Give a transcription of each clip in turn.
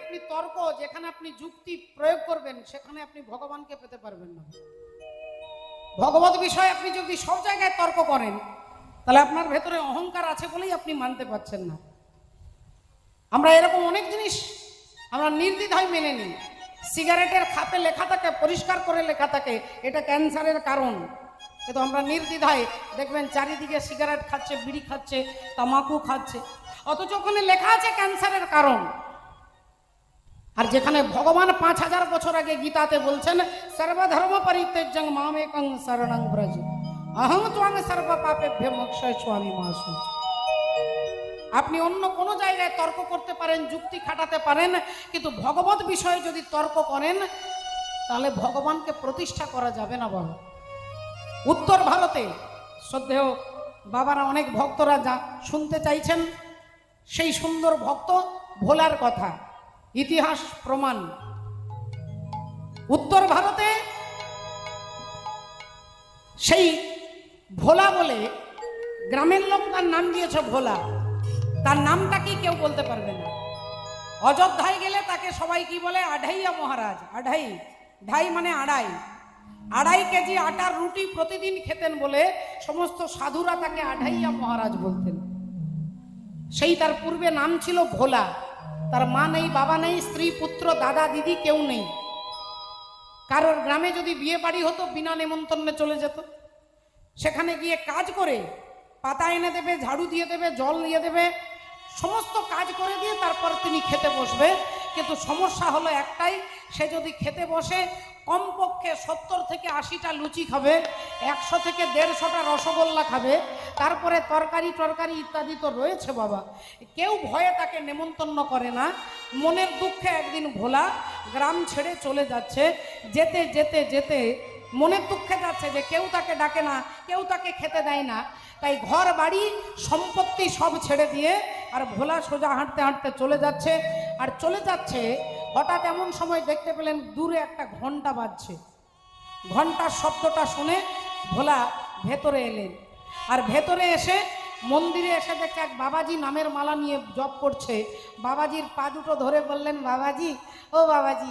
আপনি তর্ক, যেখানে আপনি যুক্তি প্রয়োগ করবেন, সেখানে আপনি ভগবানকে পেতে পারবেন না। ভগবত বিষয়ে আপনি যদি সব জায়গায় তর্ক করেন, তাহলে আপনার ভেতরে অহংকার আছে বলেই আপনি মানতে পারছেন না। আমরা এরকম অনেক জিনিস আমরা নির্দ্বিধায় মেনে নিই। সিগারেটের খাপে লেখা থাকে, পরিষ্কার করে লেখা থাকে এটা ক্যান্সারের কারণ, কিন্তু আমরা নির্দ্বিধায় দেখবেন চারিদিকে সিগারেট খাচ্ছে, বিড়ি খাচ্ছে, তামাকু খাচ্ছে, অথচ ওখানে লেখা আছে ক্যান্সারের কারণ। আর যেখানে ভগবান 5000 বছর আগে গীতাতে বলছেন, সর্বধর্ম পরিত্যাজ্যং মামেকং শরণং ব্রজ অহং ত্বং সর্ব পাপেভ্যো মোক্ষয়িষ্যামি মা শুচ। আপনি অন্য কোনো জায়গায় তর্ক করতে পারেন, যুক্তি খাটাতে পারেন, কিন্তু ভগবত বিষয়ে যদি তর্ক করেন, তাহলে ভগবানকে প্রতিষ্ঠা করা যাবে না। বাবা, উত্তর ভারতে শ্রদ্ধেয় বাবারা, অনেক ভক্তরা যা শুনতে চাইছেন, সেই সুন্দর ভক্ত ভোলার কথা, ইতিহাস প্রমাণ। উত্তর ভারতে সেই ভোলা বলে গ্রামের লোক তার নাম দিয়েছে ভোলা। তার নামটা কি কেউ বলতে পারবে না। অযোধ্যায় গেলে তাকে সবাই কি বলে? আঢাইয়া মহারাজ। আঢাই, ঢাই মানে আড়াই। 2.5 কেজি আটার রুটি প্রতিদিন খেতেন বলে সমস্ত সাধুরা তাকে আঢাইয়া মহারাজ বলতেন। সেই তার পূর্বে নাম ছিল ভোলা। তার মা নেই, বাবা নেই, স্ত্রী পুত্র দাদা দিদি কেউ নেই। কারোর গ্রামে যদি বিয়ে বাড়ি হতো, বিনা নেমন্তন্নে চলে যেত। সেখানে গিয়ে কাজ করে পাতা এনে দেবে, ঝাড়ু দিয়ে দেবে, জল দিয়ে দেবে, সমস্ত কাজ করে দিয়ে তারপর তিনি খেতে বসবে। কিন্তু সমস্যা হলো একটাই, সে যদি খেতে বসে কমপক্ষে 70 থেকে 80টা লুচি খাবে, 100 থেকে 150টা রসগোল্লা খাবে, তারপরে তরকারি টরকারি ইত্যাদি তো রয়েছে বাবা। কেউ ভয়ে তাকে নেমন্তন্ন করে না। মনের দুঃখে একদিন ভোলা গ্রাম ছেড়ে চলে যাচ্ছে। যেতে যেতে যেতে মনের দুঃখে যাচ্ছে যে কেউ তাকে ডাকে না, কেউ তাকে খেতে দেয় না। তাই ঘর বাড়ি সম্পত্তি সব ছেড়ে দিয়ে আর ভোলা সোজা হাঁটতে হাঁটতে চলে যাচ্ছে। আর চলে যাচ্ছে, হঠাৎ এমন সময় দেখতে পেলেন দূরে একটা ঘন্টা বাজছে। ঘন্টার শব্দটা শুনে ভোলা ভেতরে এলেন। আর ভেতরে এসে মন্দিরে এসে দেখে এক বাবাজি নামের মালা নিয়ে জপ করছে। বাবাজির পা দুটো ধরে বললেন, বাবাজি, ও বাবাজি,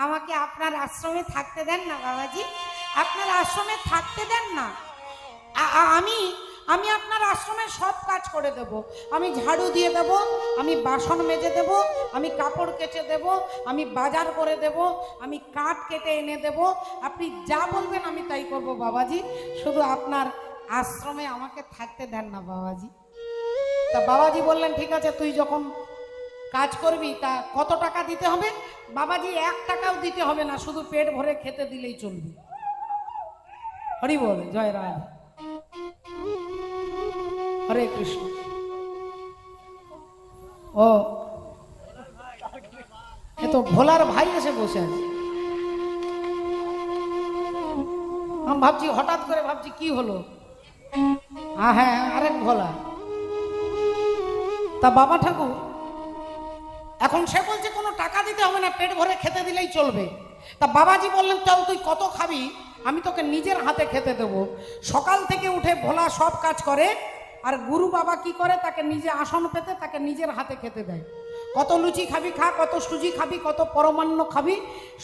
আমাকে আপনার আশ্রমে থাকতে দেন না বাবাজি, আপনার আশ্রমে থাকতে দেন না। আমি আপনার আশ্রমে সব কাজ করে দেব। আমি ঝাড়ু দিয়ে দেব, আমি বাসন মেজে দেব, আমি কাপড় কেচে দেব, আমি বাজার করে দেব, আমি কাঠ কেটে এনে দেব, আপনি যা বলবেন আমি তাই করব বাবাজি, শুধু আপনার আশ্রমে আমাকে থাকতে দেন না বাবাজি। তা বাবাজি বললেন, ঠিক আছে, তুই যখন কাজ করবি তা কত টাকা দিতে হবে? বাবাজি 1 টাকাও দিতে হবে না, শুধু পেট ভরে খেতে দিলেই চলবে। হরি বল, জয় রাধা, হরে কৃষ্ণ। ও এ তো ভোলার ভাই এসে বসে আছে। আমি ভাবছি, হঠাৎ করে ভাবছি কি হলো। হ্যাঁ, আরেক ভোলা। তা বাবা ঠাকুর এখন সে বলছে কোনো টাকা দিতে হবে না, পেট ভরে খেতে দিলেই চলবে। তা বাবাজি বললেন, চল তুই কত খাবি, আমি তোকে নিজের হাতে খেতে দেবো। সকাল থেকে উঠে ভোলা সব কাজ করে, আর গুরু বাবা কি করে, তাকে নিজে আসন পেতে তাকে নিজের হাতে খেতে দেয়। কত লুচি খাবি খা, কত সুজি খাবি, কত পরমান্ন খাবি,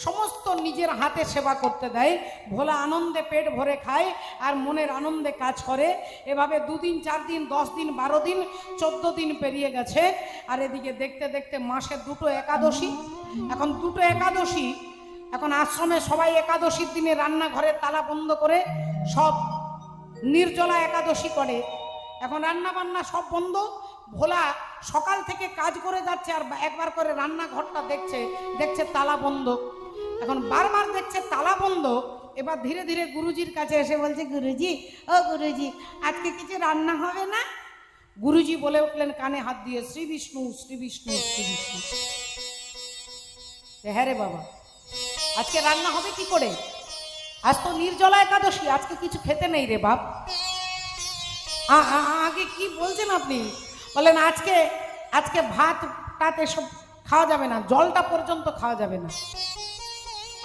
সমস্ত নিজের হাতে সেবা করতে দেয়। ভোলা আনন্দে পেট ভরে খায় আর মনের আনন্দে কাজ করে। এভাবে 2 দিন 4 দিন 10 দিন 12 দিন 14 দিন পেরিয়ে গেছে। আর এদিকে দেখতে দেখতে মাসে 2টো একাদশী। এখন 2টো একাদশী, এখন আশ্রমে সবাই একাদশীর দিনে রান্নাঘরের তালা বন্ধ করে সব নির্জলা একাদশী করে। এখন রান্না বান্না সব বন্ধ। ভোলা সকাল থেকে কাজ করে যাচ্ছে আর একবার করে রান্নাঘরটা দেখছে তালা বন্ধ। এখন বারবার দেখছে তালা বন্ধ। এবার ধীরে ধীরে গুরুজির কাছে এসে বলছে, গুরুজি, ও গুরুজি, আজকে কিছু রান্না হবে না? গুরুজি বলে উঠলেন কানে হাত দিয়ে, শ্রী বিষ্ণু শ্রী বিষ্ণু শ্রী বিষ্ণু। হ্যাঁ রে বাবা, আজকে রান্না হবে কি করে? আজ তো নির্জলা একাদশী, আজকে কিছু খেতে নেই রে বাপ। আগে কি বলছেন আপনি? বলেন আজকে ভাত টাত এসব খাওয়া যাবে না, জলটা পর্যন্ত খাওয়া যাবে না।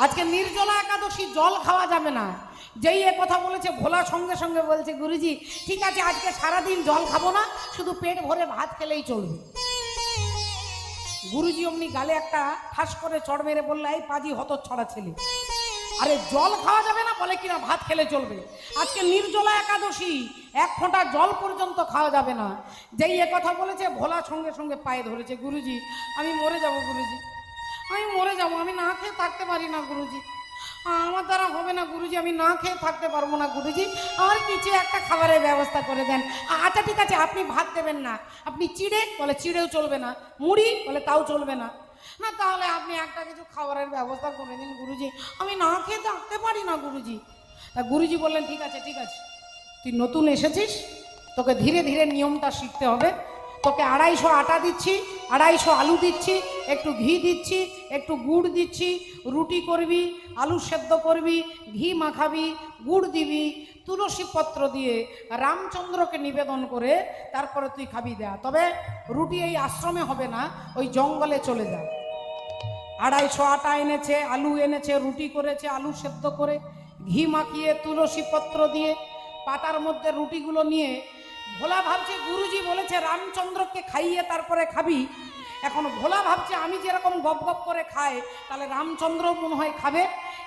আজকে নির্জলা একাদশী, জল খাওয়া যাবে না। যেই এ কথা বলেছে, ভোলা সঙ্গে সঙ্গে বলছে, গুরুজি ঠিক আছে, আজকে সারাদিন জল খাবো না, শুধু পেট ভরে ভাত খেলেই চলবে। গুরুজি অমনি গালে একটা ঠাস করে চড় মেরে বললে, এই পাজি হতচ্ছাড়া ছেলে, আরে জল খাওয়া যাবে না বলে কিনা ভাত খেলে চলবে, আজকে নির্জলা একাদশী, এক ফোঁটা জল পর্যন্ত খাওয়া যাবে না। যেই এ কথা বলেছে ভোলা সঙ্গে সঙ্গে পায়ে ধরেছে, গুরুজি আমি মরে যাব, গুরুজি আমি মরে যাব, আমি না খেয়ে থাকতে পারি না গুরুজি, আমার দ্বারা হবে না গুরুজি, আমি না খেয়ে থাকতে পারবো না গুরুজি, আমার কিছু একটা খাবারের ব্যবস্থা করে দেন। আচ্ছা ঠিক আছে, আপনি ভাত দেবেন না, আপনি চিড়ে বলে চিড়েও চলবে না, মুড়ি বলে তাও চলবে না, না তাহলে আপনি একটা কিছু খাবারের ব্যবস্থা করে দিন গুরুজি, আমি না খেয়ে থাকতে পারি না গুরুজি। তা গুরুজি বললেন, ঠিক আছে ঠিক আছে, তুই নতুন এসেছিস, তোকে ধীরে ধীরে নিয়মটা শিখতে হবে, তোকে 250 আটা দিচ্ছি, 250 আলু দিচ্ছি, একটু ঘি দিচ্ছি, একটু গুড় দিচ্ছি, রুটি করবি, আলু সেদ্ধ করবি, ঘি মাখাবি, গুড় দিবি, তুলসী পত্র দিয়ে রামচন্দ্রকে নিবেদন করে তারপরে তুই খাবি দেয়া, তবে রুটি এই আশ্রমে হবে না, ওই জঙ্গলে চলে যা। 250 আটা এনেছে, আলু এনেছে, রুটি করেছে আলু সেদ্ধ করে, ঘি মাখিয়ে তুলসী পত্র দিয়ে পাতার মধ্যে রুটিগুলো নিয়ে ভোলা ভাবছে গুরুজি বলেছে রামচন্দ্রকে খাইয়ে তারপরে খাবি, এখন ভোলা ভাবছে আমি যেরকম গপ গপ করে খাই তাহলে রামচন্দ্র মনে হয় খাবে,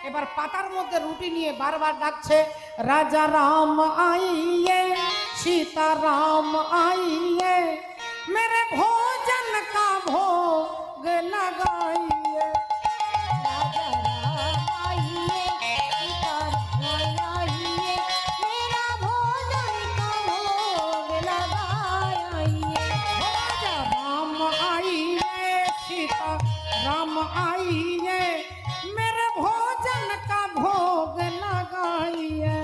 এবার পাতার মধ্যে রুটি নিয়ে বারবার ডাকছে, রাজা রাম আইয়ে সীতা রাম আইয়ে মেরে ভোজন কা ভোগ लगाइए, राजा राम आइए सीता राम आइए मेरा भोजन का भोग लगाइए, राजा राम आइए सीता राम आइए मेरे भोजन का भोग लगाइए,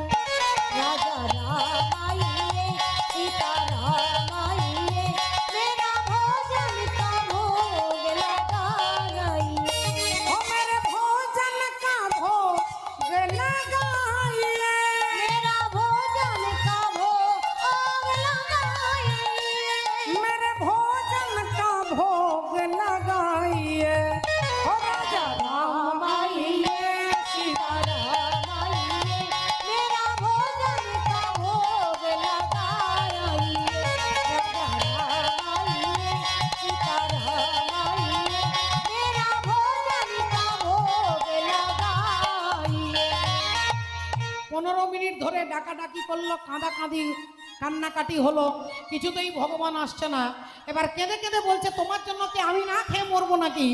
राजा राम आइए सीता राम आइए मेरा भोजन का भोग लगाइए, ओ मेरे भोजन का भोग लगाइए, मेरा भोजन का भोग लगाइए, मेरे भोजन का भोग लगाइए, ओ राजा राम आइए सीता राम आइए मेरा भोजन का भोग लगाइए, राजा राम आइए सीता राम आइए मेरा भोजन का भोग लगाइए। 15 মিনিট ধরে ডাকাডাকি করলো, কান্নাকাটি হলো, কিছুতেই ভগবান আসছে না, এবার কেঁদে কেঁদে বলছে তোমার জন্য কি আমি না খেয়ে মরবো নাকি,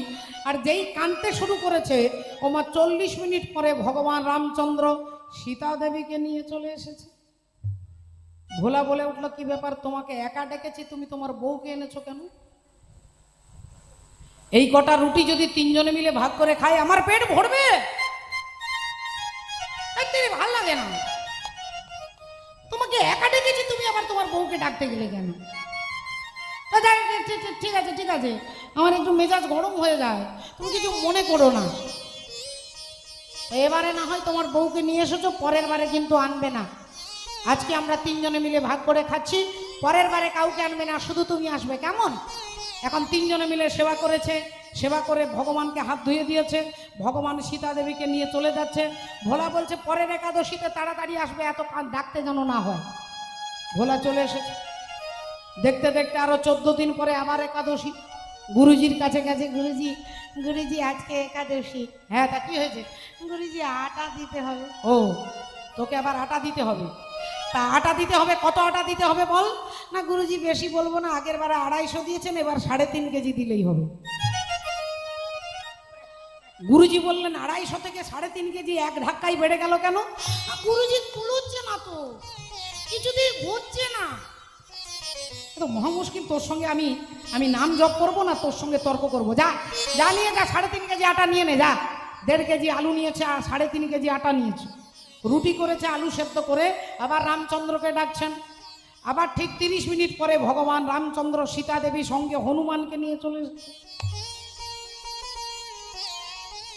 আর যেই কাঁদতে শুরু করেছে ওমা 40 মিনিট পরে ভগবান রামচন্দ্র সীতা দেবীকে নিয়ে চলে এসেছে। ভোলা বলে উঠলো, কি ব্যাপার, তোমাকে একা ডেকেছি, তুমি তোমার বউকে এনেছো কেন? এই কটা রুটি যদি 3 জনে মিলে ভাগ করে খাই আমার পেট ভরবে, ভাল লাগে না, তোমাকে একা ডেকেছি, তুমি আবার তোমার বউকে ডাকতে গেলে কেন? ঠিক আছে ঠিক আছে, আমার একটু মেজাজ গরম হয়ে যায়, তুমি কিছু মনে করো না, এবারে না হয় তোমার বউকে নিয়ে এসেছো, পরের বারে কিন্তু আনবে না, আজকে আমরা 3 জনে মিলে ভাগ করে খাচ্ছি, পরের বারে কাউকে আনবে না, শুধু তুমি আসবে, কেমন? এখন 3 জনে মিলে সেবা করেছে, সেবা করে ভগবানকে হাত ধুয়ে দিয়েছে, ভগবান সীতা দেবীকে নিয়ে চলে যাচ্ছে। ভোলা বলছে পরের একাদশীতে তাড়াতাড়ি আসবে, এত ডাকতে যেন না হয়। ভোলা চলে এসেছে, দেখতে দেখতে আরো 14 দিন পরে আবার একাদশী। গুরুজির কাছে গেছে, গুরুজি গুরুজি আজকে একাদশী। হ্যাঁ তা কি হয়েছে? গুরুজি আটা দিতে হবে। ও তোকে আবার আটা দিতে হবে? তা আটা দিতে হবে, কত আটা দিতে হবে বল? না গুরুজি বেশি বলবো না, আগের বারে 250 দিয়েছেন, এবার 3.5 কেজি দিলেই হবে। গুরুজি বললেন 250 থেকে 3.5 কেজি এক ধাক্কায় বেড়ে গেল কেন? গুরুজি কুলোচ্ছে না তো, কিছুতেই ঘুরছে না, তো মহা মুশকিল, তোর সঙ্গে আমি নাম জপ করবো না তোর সঙ্গে তর্ক করবো, যা যা নিয়ে যা 3.5 কেজি আটা নিয়ে নে, যা 1.5 কেজি আলু নিয়েছে আর 3.5 কেজি আটা নিয়েছে, রুটি করেছে আলু সেদ্ধ করে, আবার রামচন্দ্রকে ডাকছেন। আবার ঠিক 30 মিনিট পরে ভগবান রামচন্দ্র সীতা দেবী সঙ্গে হনুমানকে নিয়ে চলে এসেছে।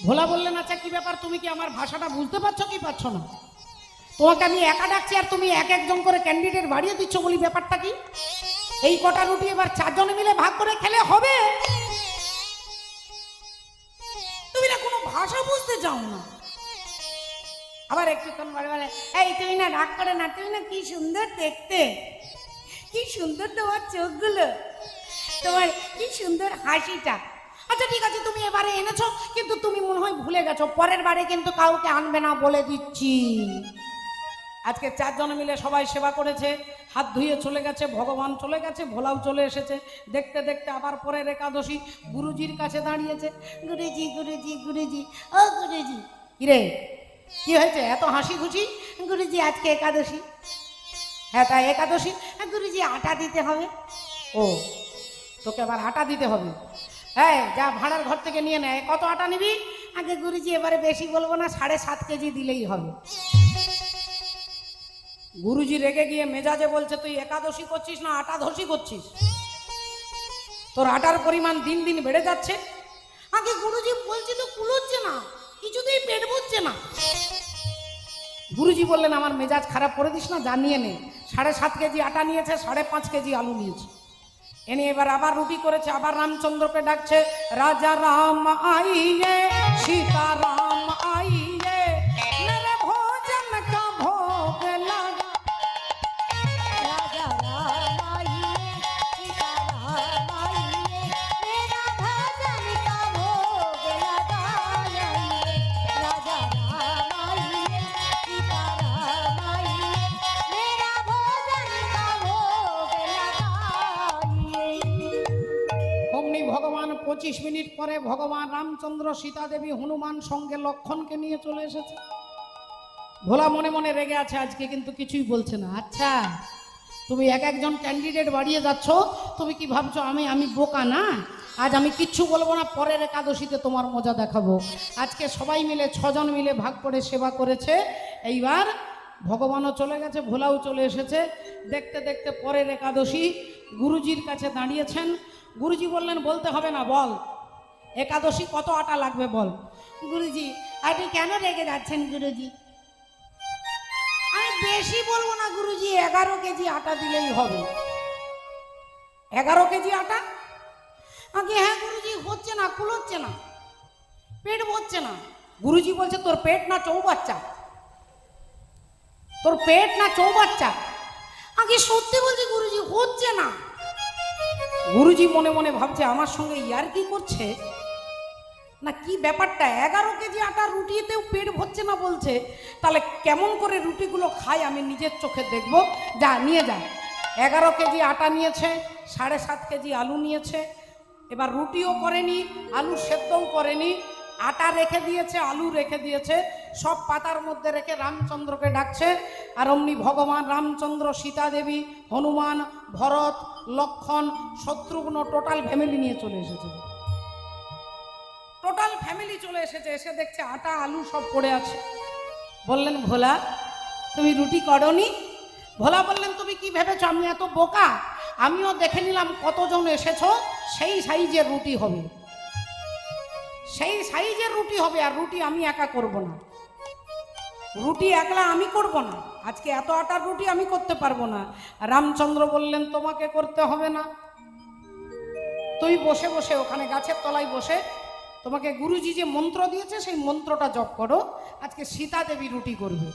ভোলা বললেন আচ্ছা কি ব্যাপার, তুমি কি আমার ভাষাটা বুঝতে পারছো কি পারছো না? তোমাকে আমি একা ডাকছি আর তুমি এক একজন করে ক্যান্ডিডেট বাড়িয়ে দিচ্ছ, বলি ব্যাপারটা কি? এই কটা রুটি এবার 4 জনে মিলে ভাগ করে খেলে হবে? তুমি না কোনো ভাষা বুঝতে চাও না। আবার একটুক্ষণ বলে বলে, এই তুমি না রাগ করে না, তুমি না কি সুন্দর দেখতে, কি সুন্দর তোমার চোখগুলো, তোমার কি সুন্দর হাসিটা, আচ্ছা ঠিক আছে, তুমি এবারে এনেছো, কিন্তু তুমি মনে হয় ভুলে গেছো, পরের বারে কিন্তু কাউকে আনবে না বলে দিচ্ছি। আজকে 4 জন মিলে সবাই সেবা করেছে, হাত ধুয়ে চলে গেছে, ভগবান চলে গেছে, ভোলাও চলে এসেছে। দেখতে দেখতে আবার পরের একাদশী গুরুজির কাছে দাঁড়িয়েছে। গুরুজি গুরুজি গুরুজি, ও গুরুজি। কিরে, কি হয়েছে এত হাসি খুশি? গুরুজি আজকে একাদশী। হ্যাঁ তাই একাদশী। গুরুজি আটা দিতে হবে। ও, তোকে আবার আটা দিতে হবে? হ্যাঁ, যা ভাড়ার ঘর থেকে নিয়ে নেয়। কত আটা নিবি? আগে গুরুজি এবারে বেশি বলবো না, 7.5 কেজি দিলেই হবে। গুরুজি রেগে গিয়ে মেজাজে বলছে, তুই একাদশী করছিস না আটা ধসি করছিস? তোর আটার পরিমাণ দিন দিন বেড়ে যাচ্ছে। আগে গুরুজি বলছি তো কুলোচ্ছে না, কিছুতেই পেট ভরছে না। গুরুজি বললেন, আমার মেজাজ খারাপ করে দিস না, জানিয়ে নে। 7.5 কেজি আটা নিয়েছে, 5.5 কেজি আলু নিয়েছে। এনে এবার আবার রুটি করেছে, আবার রামচন্দ্রকে ডাকছে, রাজা রাম আইয়ে সীতা রাম আইয়ে মেরে ভোজন কা ভোগ লাগা। राजा राम आइए सीता राम आइए मेरा भजन का भोग लगाइए। राजा राम आइए सीता राम आइए मेरा भजन का भोग लगाइए। অমনি ভগবান 25 মিনিট পরে ভগবান রামচন্দ্র, সীতা দেবী, হনুমান সঙ্গে লক্ষণকে নিয়ে চলে এসেছে। ভোলা মনে মনে রেগে আছে আজকে, কিন্তু কিছুই বলছে না। আচ্ছা, তুমি এক একজন ক্যান্ডিডেট বাড়িয়ে যাচ্ছ, তুমি কি ভাবছো আমি বোকা না? আজ আমি কিচ্ছু বলবো না, পরের একাদশীতে তোমার মজা দেখাবো। আজকে সবাই মিলে 6 জন মিলে ভাগ করে সেবা করেছে। এইবার ভগবানও চলে গেছে, ভোলাও চলে এসেছে। দেখতে দেখতে পরের একাদশী গুরুজির কাছে দাঁড়িয়েছেন। গুরুজি বললেন, বলতে হবে না, বল একাদশী কত আটা লাগবে বল। গুরুজি, আপনি কেন রেগে যাচ্ছেন গুরুজি? আমি বেশি বলবো না গুরুজি, 11 কেজি আটা দিলেই হবে। 11 কেজি আটা? আগে হ্যাঁ গুরুজি, হচ্ছে না, কুলোচ্ছে না, পেট ভরছে না। গুরুজি বলছে, তোর পেট না চৌবাচ্চা? তোর পেট না চৌবাচ্চা? আগে সত্যি বলছি গুরুজি, হচ্ছে না। গুরুজি মনে মনে ভাবছে, আমার সঙ্গে ইয়ার্কি করছে না কি ব্যাপারটা? 11 কেজি আটা রুটিতেও পেট ভরছে না বলছে, তাহলে কেমন করে রুটিগুলো খায় আমি নিজের চোখে দেখব। যা নিয়ে যা। 11 কেজি আটা নিয়েছে, 7.5 কেজি আলু নিয়েছে। এবার রুটিও করেনি, আলু সেদ্ধও করেনি, আটা রেখে দিয়েছে, আলু রেখে দিয়েছে, সব পাতার মধ্যে রেখে রামচন্দ্রকে ডাকছে। আর অমনি ভগবান রামচন্দ্র, সীতা দেবী, হনুমান, ভরত, লক্ষণ, শত্রুঘ্ন টোটাল ফ্যামিলি নিয়ে চলে এসেছে। টোটাল ফ্যামিলি চলে এসেছে। এসে দেখছে আটা আলু সব পড়ে আছে। বললেন, ভোলা তুমি রুটি করনি? ভোলা বললেন, তুমি কি ভেবেছো আমি এত বোকা? আমিও দেখে নিলাম কতজন এসেছো, সেই সাইজের রুটি হবে, সেই সাইজের রুটি হবে। আর রুটি আমি একা করব না, রুটি একলা আমি করব না। আজকে এত আটার রুটি আমি করতে পারবো না। রামচন্দ্র বললেন, তোমাকে করতে হবে না, তুই বসে বসে ওখানে গাছের তলায় বসে তোমাকে গুরুজি যে মন্ত্র দিয়েছে সেই মন্ত্রটা জপ করো। আজকে সীতা দেবী রুটি করবে।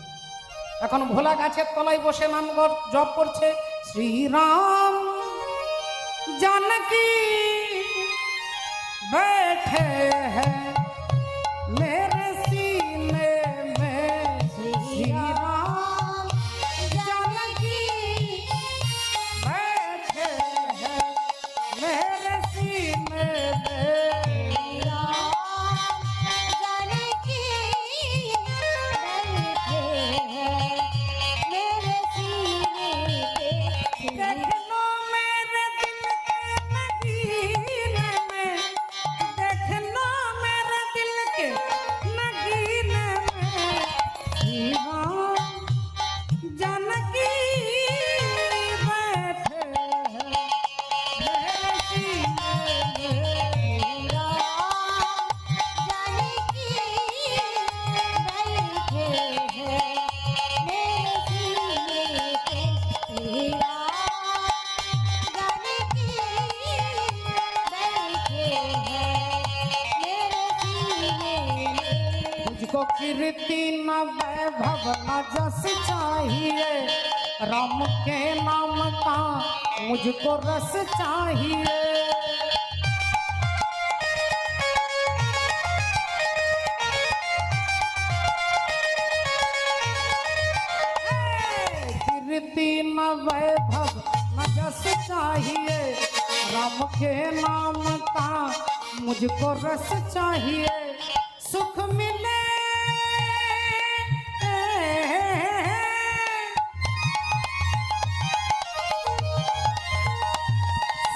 এখন ভোলা গাছের তলায় বসে নাম জপ করছে, শ্রীরাম जानकी बैठे हैं मेरे सीने में, श्री राम जानकी बैठे हैं मेरे सीने में। कीर्ति न वैभव न जस चाहिए, राम के नाम का मुझको रस चाहिए। नाम के नाम का मुझको रस चाहिए सुख मिले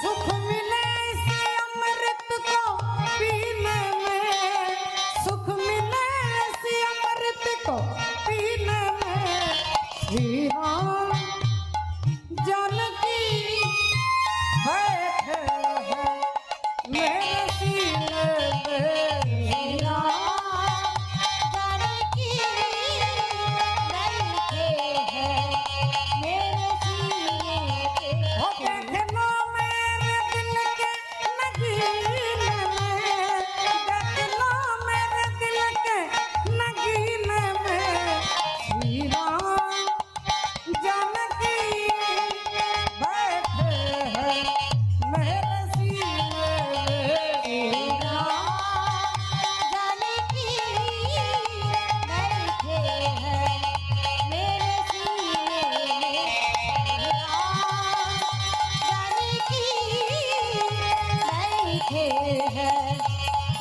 सुख मिले इस अमृत को पीने में सुख मिले इस अमृत को पीने में श्री राम जानकी बैठे हैं मेरे सीने में जानकी बैठे हैं मेरे सीने पे। हो देख लो मेरे दिल के नगीने में देख लो मेरे दिल के नगीने में श्री राम जानकी बैठे हैं मेरे सीने में जानकी बैठे हैं मेरे सीने में। जानकी बैठे हैं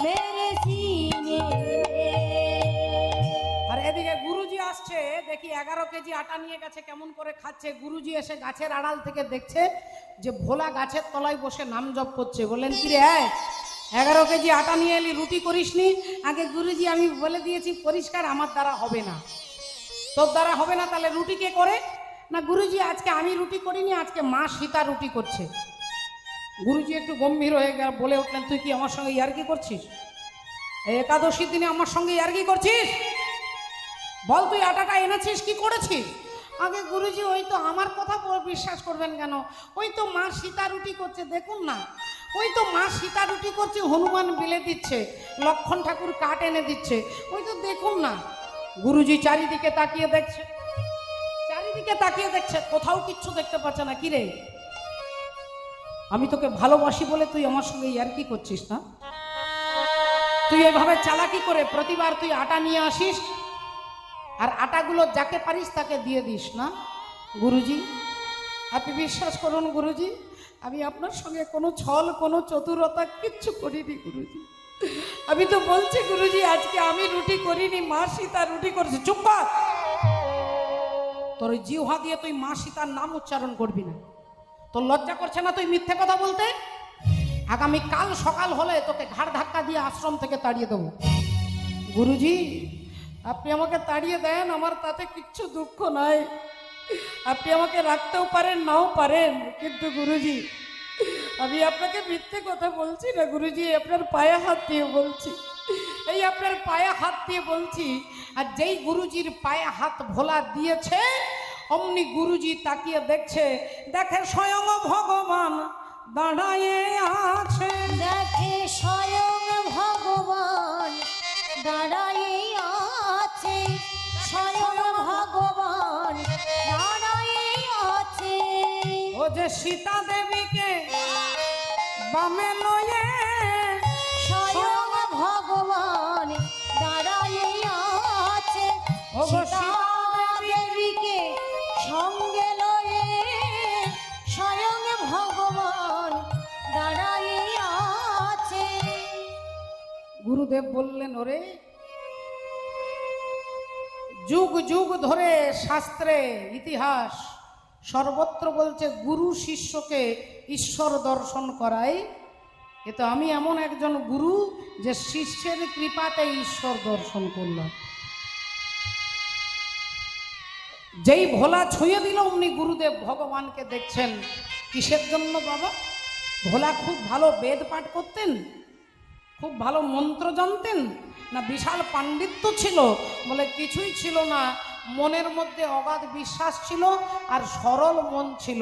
मेरे सीने में। আর এদিকে গুরুজি আসছে দেখি 11 কেজি আটা নিয়ে গেছে কেমন করে খাচ্ছে গুরুজি এসে গাছের আড়াল থেকে দেখছে যে ভোলা গাছের তলায় বসে নাম জপ করছে বললেন কি রে 11 কেজি আটা নিয়ে এলি রুটি করিসনি আগে গুরুজি আমি বলে দিয়েছি পরিষ্কার আমার দ্বারা হবে না তোর দ্বারা হবে না তাহলে রুটি কে করে না গুরুজি আজকে আমি রুটি করিনি আজকে মা সীতা রুটি করছে গুরুজি একটু গম্ভীর হয়ে গেল বলে উঠলেন তুই কি আমার সঙ্গে ইয়ার্কি করছিস এই একাদশীর দিনে আমার সঙ্গে ইয়ার্কি করছিস বল তুই আটাটা এনেছিস কি করেছিস আগে গুরুজি ওই তো আমার কথা বিশ্বাস করবেন কেন ওই তো মা সীতা রুটি করছে দেখুন না ওই তো মা সীতা রুটি করছে হনুমান বিলে দিচ্ছে লক্ষণ ঠাকুর কাঠ এনে দিচ্ছে ওই তো দেখুন না গুরুজি চারিদিকে তাকিয়ে দেখছে কোথাও কিচ্ছু দেখতে পাচ্ছে না কি রে আমি তোকে ভালোবাসি বলে তুই আমার সঙ্গে ইয়ার্কি করছিস না তুই এভাবে চালাকি করে প্রতিবার তুই আটা নিয়ে আসিস আর আটাগুলো যাকে পারিস তাকে দিয়ে দিস না গুরুজি আপনি বিশ্বাস করুন গুরুজি আমি আপনার সঙ্গে কোনো ছল কোনো চতুরতা কিচ্ছু করিনি গুরুজি আমি তো বলছি গুরুজি আজকে আমি রুটি করিনি মা সীতা রুটি করেছে চুপ কর তোর ওই জিহ্বা দিয়ে তুই মা সীতার নাম উচ্চারণ করবি না তোর লজ্জা করছে না তুই মিথ্যে কথা বলতে আগামী কাল সকাল হলে তোকে ঘাড় ধাক্কা দিয়ে আশ্রম থেকে তাড়িয়ে দেবো গুরুজি আপনি আমাকে তাড়িয়ে দেন আমার তাতে কিচ্ছু দুঃখ নাই আপনি আমাকে রাখতেও পারেন নাও পারেন কিন্তু গুরুজি আমি আপনাকে মিথ্যে কথা বলছি না গুরুজি আপনার পায়ে হাত দিয়ে বলছি এই আপনার পায়ে হাত দিয়ে বলছি আর যেই গুরুজির পায়ে হাত ভোলা দিয়েছে অমনি গুরুজি তাকিয়ে দেখছে দেখে স্বয়ং ভগবান দাঁড়ায়ে আছে দেখে স্বয়ং ভগবান দাঁড়ায়ে আছে স্বয়ং ভগবান দাঁড়ায়ে আছে ও যে সীতা দেবীকে বামে লয়ে স্বয়ং ভগবান দাঁড়ায়ে আছে ও গো সীতা দেবীকে সঙ্গে লয়ে স্বয়ং ভগবান দাঁড়ায়ে আছে। গুরুদেব বললেন ওরে যুগ যুগ ধরে শাস্ত্রে ইতিহাস সর্বত্র বলছে গুরু শিষ্যকে ঈশ্বর দর্শন করায় এ তো আমি এমন একজন গুরু যে শিষ্যের কৃপাতে ঈশ্বর দর্শন করলাম যেই ভোলা ছুঁয়ে দিল অমনি গুরুদেব ভগবানকে দেখছেন কিসের জন্য বাবা ভোলা খুব ভালো বেদ পাঠ করতেন খুব ভালো মন্ত্র জানতেন না বিশাল পাণ্ডিত্য ছিল বলে কিছুই ছিল না মনের মধ্যে অগাধ বিশ্বাস ছিল আর সরল মন ছিল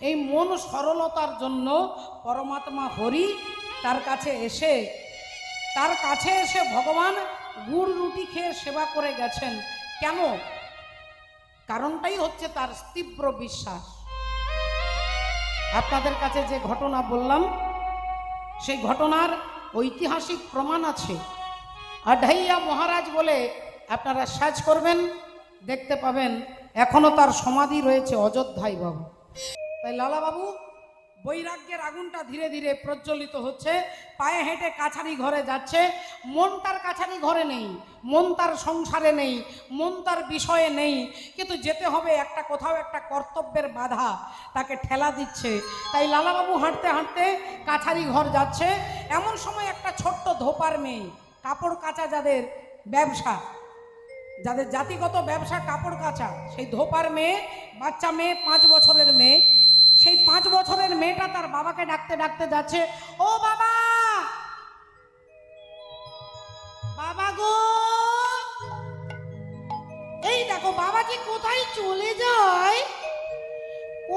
এই মন সরলতার জন্য পরমাত্মা হরি তার কাছে এসে ভগবান গুড় রুটি খেয়ে সেবা করে গেছেন কেন কারণটাই হচ্ছে তার তীব্র বিশ্বাস আপনাদের কাছে যে ঘটনা বললাম সেই ঘটনার ঐতিহাসিক প্রমাণ আছে আঢাইয়া মহারাজ বলে আপনারা সার্চ করবেন দেখতে পাবেন এখনো তার সমাধি রয়েছে অযোধ্যায় বাবু তাই লালা বাবু বৈরাগ্যের আগুনটা ধীরে ধীরে প্রজ্বলিত হচ্ছে, পায়ে হেঁটে কাছারি ঘরে যাচ্ছে। মন তার কাছারি ঘরে নেই, মন তার সংসারে নেই, মন তার বিষয়ে নেই, কিন্তু যেতে হবে একটা কোথাও একটা কর্তব্যের বাধা তাকে ঠেলা দিচ্ছে। তাই লালাবাবু হাঁটতে হাঁটতে কাছারি ঘর যাচ্ছে। এমন সময় একটা ছোট্ট ধোপার মেয়ে, কাপড় কাচা যাদের ব্যবসা, যাদের জাতিগত ব্যবসা কাপড় কাচা, সেই ধোপার মেয়ে, বাচ্চা মেয়ে, 5 বছরের মেয়ে, সেই 5 বছরের মেয়েটা তার বাবাকে ডাকতে ডাকতে যাচ্ছে, ও বাবা, বাবা গো। এই দেখো বাবা যে কোথায় চলে যায়,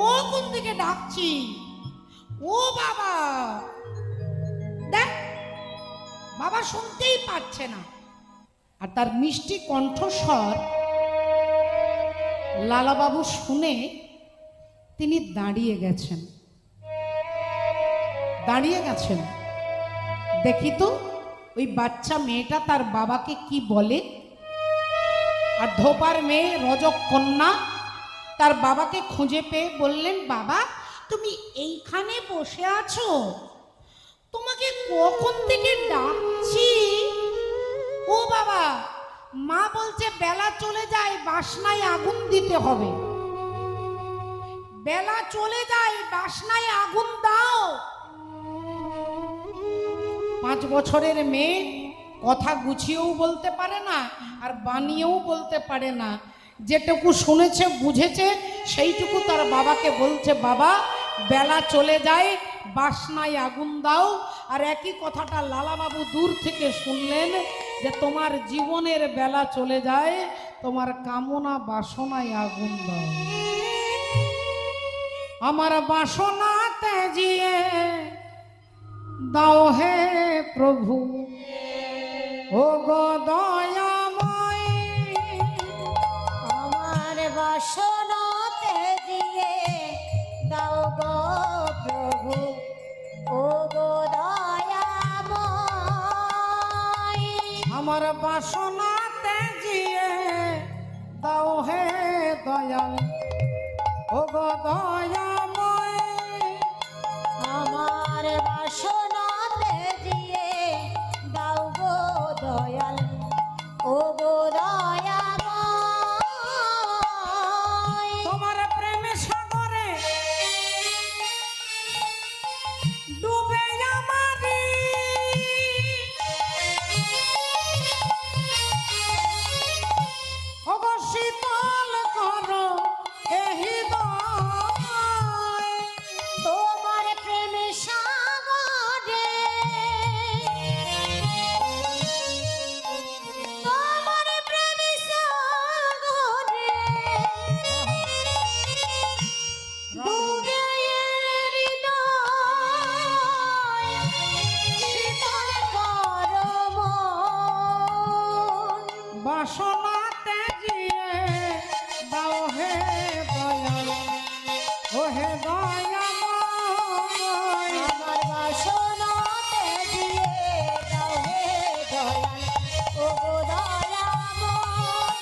ও কোন দিকে ডাকছি, ও বাবা। দেখ বাবা শুনতেই পাচ্ছে না। আর তার মিষ্টি কণ্ঠস্বর লালাবাবু শুনে তিনি দাঁড়িয়ে গেছেন। দেখি তো ওই বাচ্চা মেয়েটা তার বাবাকে কি বলে। আর ধোপার মেয়ে রজক কন্যা তার বাবাকে খুঁজে পেয়ে বললেন, বাবা তুমি এইখানে বসে আছো, তোমাকে কখন থেকে ডাকছি। ও বাবা, মা বলছে বেলা চলে যায়, বাসনায় আগুন দিতে হবে। বেলা চলে যায়, বাসনায় আগুন দাও। 5 বছরের মেয়ে কথা গুছিয়েও বলতে পারে না, আর বানিয়েও বলতে পারে না। যেটুকু শুনেছে বুঝেছে সেইটুকু তার বাবাকে বলছে, বাবা বেলা চলে যায়, বাসনায় আগুন দাও। আর একই কথাটা লালাবাবু দূর থেকে শুনলেন যে তোমার জীবনের বেলা চলে যায়, তোমার কামনা বাসনায় আগুন দাও। আমার বাসনা তেজিয়ে দাও হে প্রভু, ও গো দয়াময়। আমার বাসনাতে দিয়ে দাও গো প্রভু, ও গো দয়াময়। আমার বাসনা তেজিয়ে দাও হে দয়াল, ও গো দয়াময়। আমার বাসনাতে দিয়ে দাও গো দয়াল, ও গো দয়াময়। তোমার প্রেমে সাগরে ডুবে আমারি, ও গো শীতল করো এ হৃদয়। তোমার প্রেমে সাগরে, তোমার প্রেমে সাগরে ডুবে হৃদয়, শীতল করো মন। বাসনা তেজিয়ে দাও হে দয়াল, ও হে দয়াময়। আমার বাসনাতে দিয়ে দাও হে দয়াল, ও গো দয়াময়।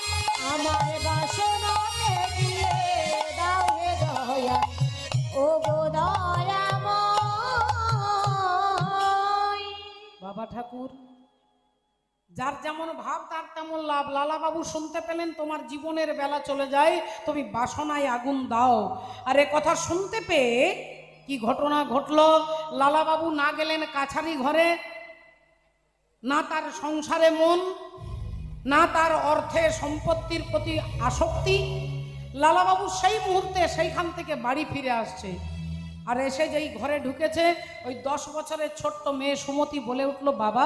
আমার বাসনাতে দিয়ে দাও হে দয়াল, ও গো দয়াময়। বাবা ঠাকুর, যার যেমন ভাব তার তেমন লাভ। লালাবাবু শুনতে পেলেন তোমার জীবনের বেলা চলে যায়, তুমি বাসনায় আগুন দাও। আর এ কথা শুনতে পেয়ে কি ঘটনা ঘটলো, লালাবাবু না গেলেন কাছারি ঘরে, না তার সংসারে মন, না তার অর্থে সম্পত্তির প্রতি আসক্তি। লালাবাবু সেই মুহূর্তে সেইখান থেকে বাড়ি ফিরে আসছে। আর এসে যেই ঘরে ঢুকেছে, ওই 10 বছরের ছোট্ট মেয়ে সুমতি বলে উঠলো, বাবা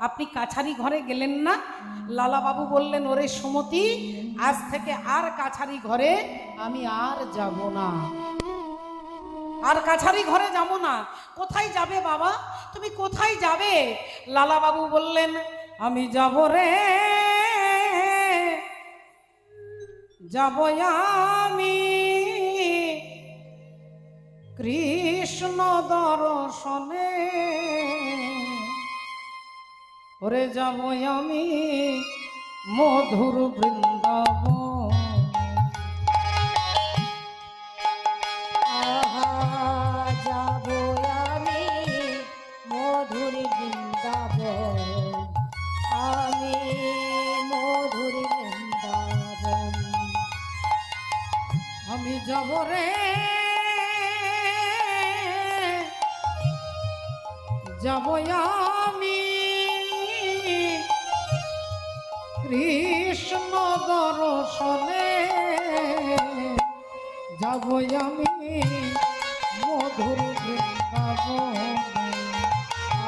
আপনি কাছারি ঘরে গেলেন না? লালাবাবু বললেন, ওরে সুমতি, আজ থেকে আর কাছারি ঘরে আমি আর যাব না, আর কাছারি ঘরে যাব না। কোথায় যাবে বাবা, তুমি কোথায় যাবে? লালাবাবু বললেন, আমি যাব রে, যাব আমি কৃষ্ণ দর্শনে, ওরে যাব আমি মধুর বৃন্দাবন। আহা যাব আমি মধুর বৃন্দাবন। আমি যাব রে, যাব আমি কৃষ্ণ দর্শনে, যাব আমি মধুর বৃন্দাবনে।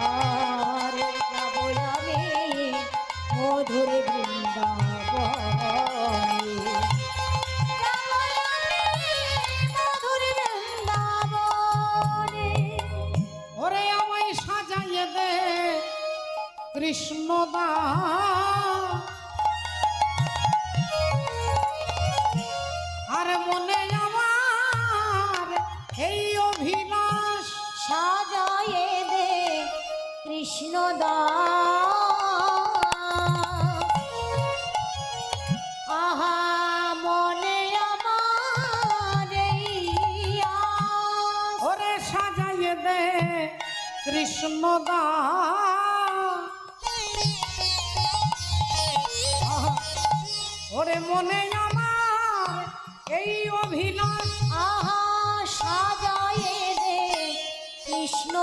আর যাব আমি মধুর বৃন্দাবনে। যাব আমি মধুর বৃন্দাবনে। ওরে আমায় সাজাইয়ে দে কৃষ্ণ দা, আর মনে আমার এই অভিলাষ সাজায়ে দে কৃষ্ণ আহা মনে আমার এই আশ। ওরে সাজাইয়ে দে কৃষ্ণ দা, ওরে মনে আমার এই অভিলাষ, আহা সাজায়ে দে কৃষ্ণ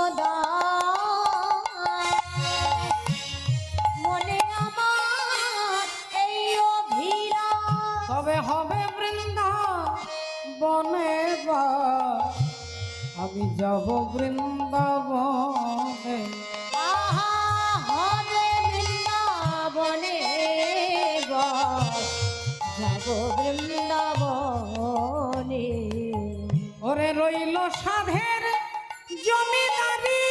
মনে আমার এই অভিলাষ। তবে হবে বৃন্দাবনে আমি যাব বৃন্দাবনে। আহা হবে বৃন্দাবনে যাব বৃন্দাবনে। ওরে রইল সাধের জমিদারি,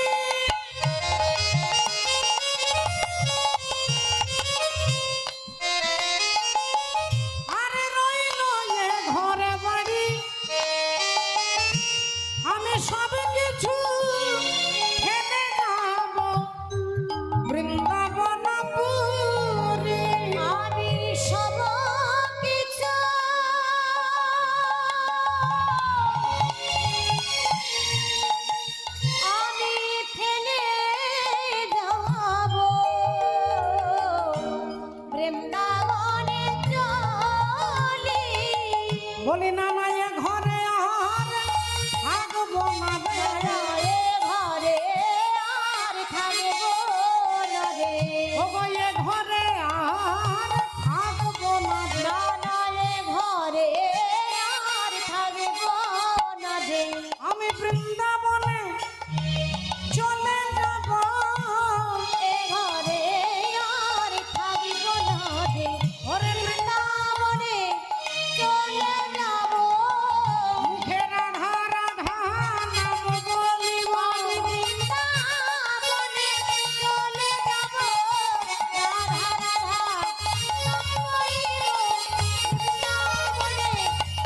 আরে রইল এ ঘরে বাড়ি, আমি সব কিছু ফেলে যাব বৃন্দাবনপুরে। আমি সব কিছু আমি ফেলে যাব বৃন্দাবনে চলি। বলি না না এ ঘরে আর থাকবো না রে, এ ঘরে আর থাকবো না রে। ও গো এ ঘরে আর থাকবো না রে। না না এ ঘরে আর থাকবো না রে। আমি বৃন্দাবনে চলে যাব, এ ঘরে আর থাকবো না রে। ওরে বৃন্দাবনে চলে যাব। মুখে রাধা রাধা নাম বলিব, আমি বৃন্দাবনে চলে যাব। রাধা রাধা নাম বলিব। বৃন্দাবনে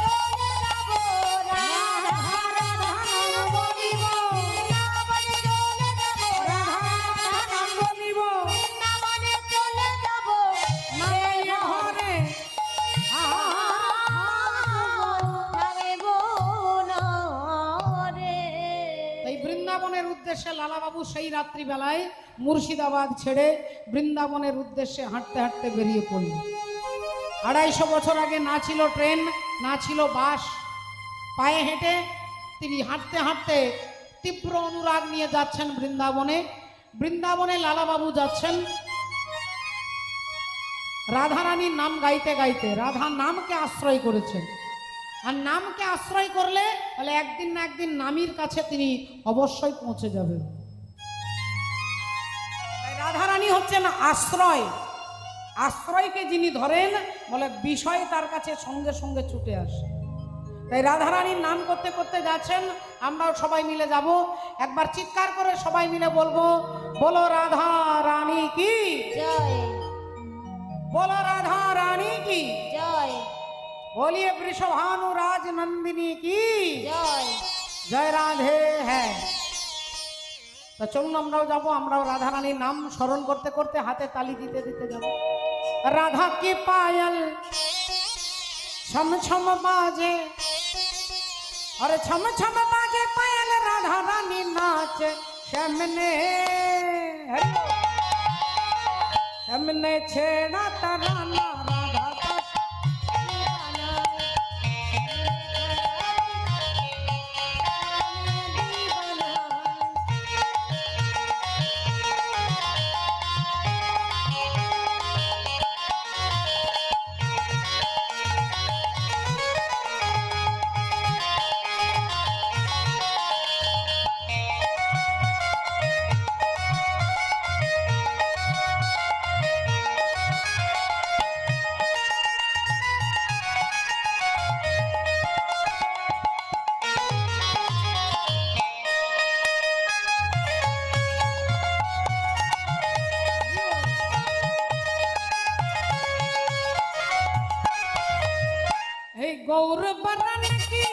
চলে যাব। রাধা রাধা নাম বলিব। বৃন্দাবনে চলে যাব। রাধা নাম বলিব, বৃন্দাবনে চলে যাব। না এ ঘরে থাকবো না রে। এই বৃন্দাবনের উদ্দেশ্যে লালাবাবু সেই রাত্রিবেলায় মুর্শিদাবাদ ছেড়ে বৃন্দাবনের উদ্দেশ্যে হাঁটতে হাঁটতে বেরিয়ে পড়ল। 250 বছর আগে না ছিল ট্রেন, না ছিল বাস, পায়ে হেঁটে তিনি হাঁটতে হাঁটতে তীব্র অনুরাগ নিয়ে যাচ্ছেন বৃন্দাবনে। বৃন্দাবনে লালাবাবু যাচ্ছেন রাধারানীর নাম গাইতে গাইতে। রাধা নামকে আশ্রয় করেছেন, আর নামকে আশ্রয় করলে তাহলে একদিন না একদিন নামীর কাছে তিনি অবশ্যই পৌঁছে যাবেন। তাই রাধারানী হচ্ছেন আশ্রয়, আশ্রয়কে যিনি ধরেন বলে বিষয় তার কাছে সঙ্গে সঙ্গে ছুটে আসে। তাই রাধারানীর নাম করতে করতে যাচ্ছেন, আমরাও সবাই মিলে যাব। একবার চিৎকার করে সবাই মিলে বলবো, বলো রাধা রানী কি, জয় বলো রাধা রানী কি, জয় बोलिए वृषभानु राज नंदिनी की জয়। जय राधे है। তো চলুন আমরাও যাব, আমরাও রাধা রানীর নাম স্মরণ করতে করতে হাতে তালি দিতে দিতে যাব। রাধা की पायल छम छम बाजे, अरे छम छम बाजे पायल, राधा रानी नाच सामने। हमने छेड़ा तराना राधा का गौर बरन की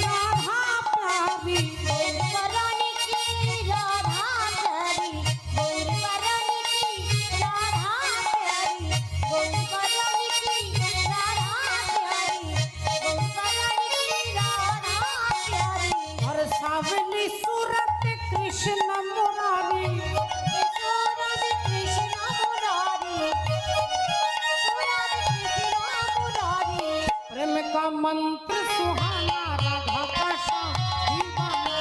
राधा प्यारी गौर बरन की राधा प्यारी गौर बरन की राधा प्यारी गौर बरन की राधा प्यारी गौर बरन की राधा प्यारी और सावली सूरत कृष्ण मुरारी सूरत कृष्ण मुरारी सूरत कृष्ण मुरारी प्रेम का मंत्र सुहाना राधा का दीवाना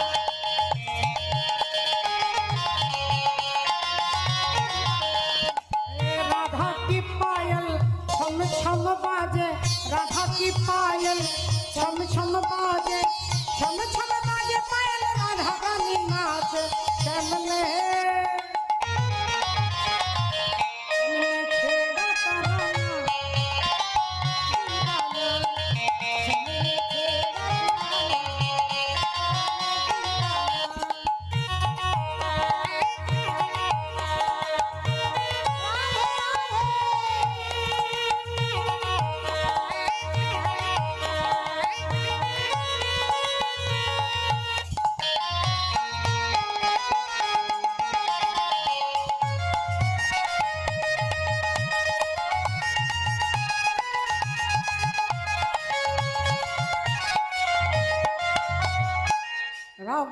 राधा की पायल छम छम बाजे राधा की पायल छम छम बाजे छम छम बाजे पायल राधा रानी नाच चमने छेड़ा तराना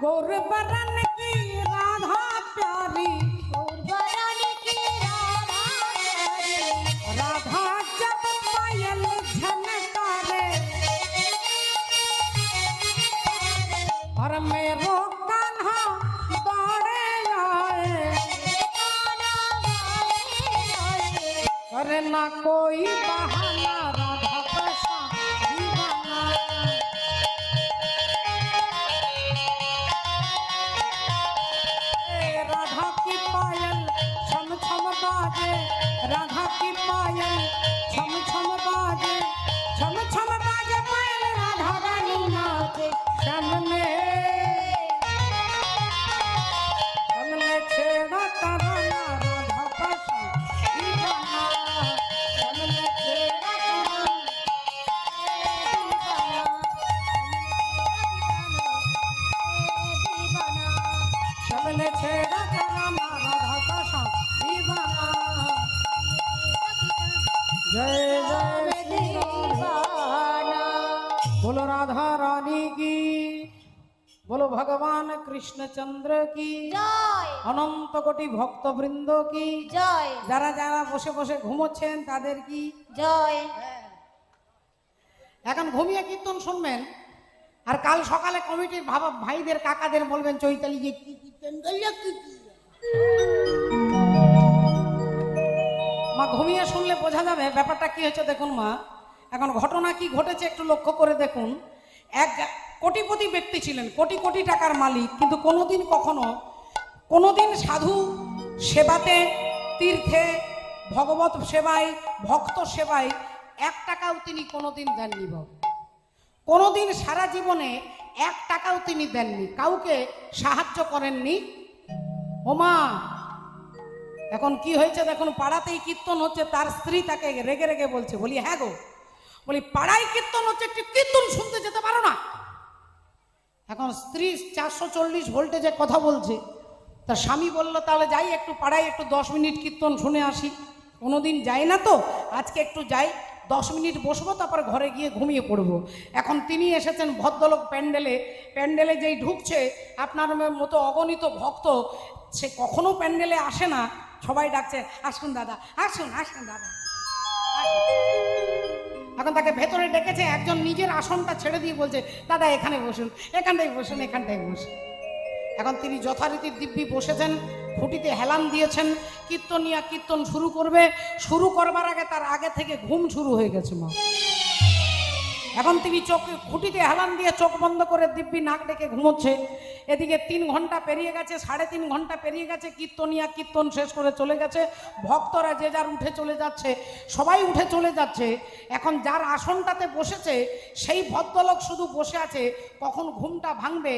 गौर बरन की राधा प्यारी गौर बरन की राधा प्यारी राधा जब पायल झनकारे और मेरो कान्हा दौड़े आए अरे ना कोई बहाना राधा का दीवाना राधा की पायल छम छम बाजे राधा की पायल छम छम बाजे छम छम बाजे पायल राधा रानी नाचे सामने हमने छेड़ा तराना राधा का दीवाना हमने छेड़ा तराना हमने छेड़ा तराना राधा का दीवाना जय जय श्री राम। बोलो राधा रानी की बोलो भगवान कृष्णचंद्र की জয় অনন্ত কোটি ভক্তবৃন্দ কি জয় যারা যারা বসে বসে ঘুমোচ্ছেন তাদের কি জয় এখন ঘুমিয়ে কীর্তন শুনবেন আর কাল সকালে কমিটির ভাইদের কাকাদের বলবেন চৈতালি যে কি কীর্তন করলো কি মা ঘুমিয়ে শুনলে বোঝা যাবে ব্যাপারটা কি হয়েছে দেখুন মা এখন ঘটনা কি ঘটেছে একটু লক্ষ্য করে দেখুন এক কোটিপতি ব্যক্তি ছিলেন কোটি কোটি টাকার মালিক কিন্তু কোনোদিন সাধু সেবাতে তীর্থে ভগবত সেবায় ভক্ত সেবায় 1 টাকাও তিনি কোনোদিন দেননি বাবু কোনোদিন সারা জীবনে 1 টাকাও তিনি দেননি কাউকে সাহায্য করেননি ওমা এখন কি হয়েছে দেখুন পাড়াতেই কীর্তন হচ্ছে তার স্ত্রী তাকে রেগে রেগে বলছে বলি হ্যাঁ গো বলি পাড়ায় কীর্তন হচ্ছে একটু কীর্তন শুনতে যেতে পারো না এখন স্ত্রী 440 ভোল্টেজে কথা বলছে তার স্বামী বলল তাহলে যাই একটু পাড়ায় একটু 10 মিনিট কীর্তন শুনে আসি কোনোদিন যাই না তো আজকে একটু যাই 10 মিনিট বসবো তারপর ঘরে গিয়ে ঘুমিয়ে পড়বো এখন তিনি এসেছেন ভদ্রলোক প্যান্ডেলে যেই ঢুকছে আপনার মতো অগণিত ভক্ত সে কখনো প্যান্ডেলে আসে না সবাই ডাকছে, আসুন দাদা, আসুন আসুন দাদা, আসুন। এখন তাকে ভেতরে ডেকেছে, একজন নিজের আসনটা ছেড়ে দিয়ে বলছে, দাদা এখানে বসুন, এখানটায় বসুন, এখানটায় বসুন। এখন তিনি যথারীতি দিব্যি বসেছেন, খুঁটিতে হেলান দিয়েছেন, কীর্তনিয়া কীর্তন শুরু করবে। শুরু করবার আগে তার আগে থেকে ঘুম শুরু হয়ে গেছে মা। এখন তিনি খুঁটিতে হেলান দিয়ে চোখ বন্ধ করে দিব্যি নাক ডেকে ঘুমোচ্ছে। এদিকে 3 ঘন্টা পেরিয়ে গেছে, 3.5 ঘন্টা পেরিয়ে গেছে, কীর্তনিয়া কীর্তন শেষ করে চলে গেছে, ভক্তরা যে যার উঠে চলে যাচ্ছে, সবাই উঠে চলে যাচ্ছে। এখন যার আসনটাতে বসেছে সেই ভদ্রলোক শুধু বসে আছে, কখন ঘুমটা ভাঙবে,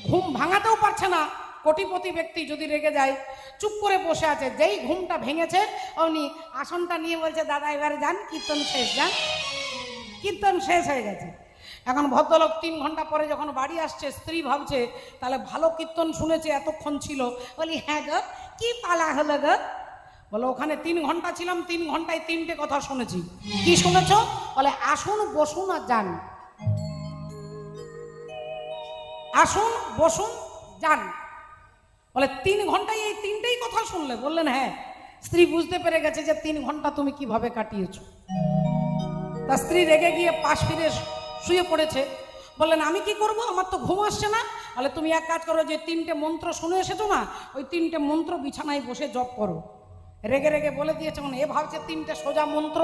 ঘুম ভাঙাতেও পারছে না। কোটিপতি ব্যক্তি যদি রেগে যায়, চুপ করে বসে আছে। যেই ঘুমটা ভেঙেছে উনি আসনটা নিয়ে বলছে, দাদা এবারে যান, কীর্তন শেষ, যান, কীর্তন শেষ হয়ে গেছে। এখন ভদ্রলোক 3 ঘন্টা পরে যখন বাড়ি আসছে, স্ত্রী ভাবছে তাহলে ভালো কীর্তন শুনেছে, এতক্ষণ ছিল। বলি, হ্যাঁ গো, কি পালা হলো গো? বলো, ওখানে 3 ঘন্টা ছিলাম, 3 ঘন্টায় 3টে কথা শুনেছি। কি শুনেছ? বলে, আসুন বসুন আর যান, আসুন বসুন যান। বলে, 3 ঘন্টায় এই 3টেই কথা শুনলে? বললেন হ্যাঁ। স্ত্রী বুঝতে পেরে গেছে যে 3 ঘন্টা তুমি কিভাবে কাটিয়েছো। তার স্ত্রী রেগে গিয়ে পাশ ফিরে শুয়ে পড়েছে। বললেন, আমি কি করব, আমার তো ঘুম আসছে না। বলে, তুমি এক কাজ করো, যে 3টে মন্ত্র শুনে এসেছো না, ওই 3টে মন্ত্র বিছানায় বসে জপ করো। রেগে রেগে বলে দিয়েছে। এ ভাবছে 3টে সোজা মন্ত্র,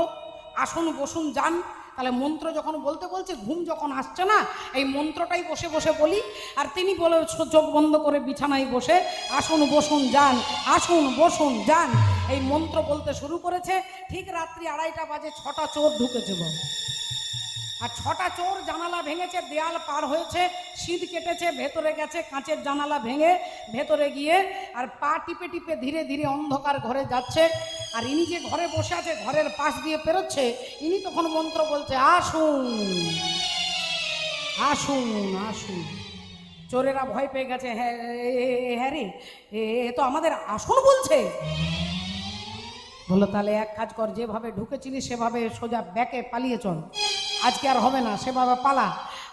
আসুন বসুন যান। তাহলে মন্ত্র যখন বলতে বলছে, ঘুম যখন আসছে না, এই মন্ত্রটাই বসে বসে বলি। আর তিনি বলে চোখ বন্ধ করে বিছানায় বসে আসুন বসুন যান, আসুন বসুন যান, এই মন্ত্র বলতে শুরু করেছে। ঠিক রাত্রি 2:30 বাজে 6টা চোর ঢুকেছে বাবু। আর 6টা চোর জানালা ভেঙেছে, দেয়াল পার হয়েছে, শীত কেটেছে, ভেতরে গেছে, কাঁচের জানালা ভেঙে ভেতরে গিয়ে আর পা টিপে টিপে ধীরে ধীরে অন্ধকার ঘরে যাচ্ছে। আর ইনি যে ঘরে বসে আছে, ঘরের পাশ দিয়ে পেরোচ্ছে, ইনি তখন মন্ত্র বলছে, আসুন আসুন আসুন। চোরেরা ভয় পেয়ে গেছে। হ্যাঁ হ্যাঁ রে, এ তো আমাদের আসুন বলছে। বললো, তাহলে এক কাজ কর, যেভাবে ঢুকেছিলি সেভাবে সোজা ব্যাকে পালিয়ে চল, আজকে আর হবে না, সেভাবে পালা।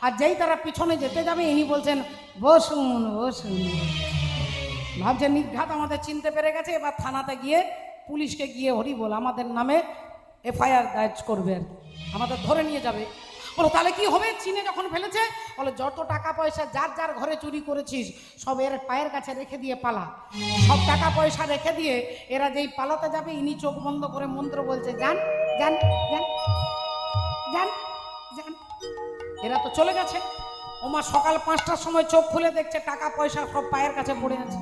আর যেই তারা পিছনে যেতে যাবে, ইনি বলছেন, বসুন বসুন। ভাবছে নিঘাত আমাদের চিনতে পেরে গেছে, এবার থানাতে গিয়ে পুলিশকে গিয়ে হরি বল আমাদের নামে FIR দায়ের করবে, আর আমাদের ধরে নিয়ে যাবে। বলো, তাহলে কি হবে? চিনে যখন ফেলেছে, বলো যত টাকা পয়সা যার যার ঘরে চুরি করেছিস সব এর পায়ের কাছে রেখে দিয়ে পালা। সব টাকা পয়সা রেখে দিয়ে এরা যেই পালাতে যাবে, ইনি চোখ বন্ধ করে মন্ত্র বলছে, যান যান যান যান যান। এরা তো চলে গেছে। ওমা সকাল 5টার সময় চোখ খুলে দেখছে টাকা পয়সা সব পায়ের কাছে পড়ে আছে।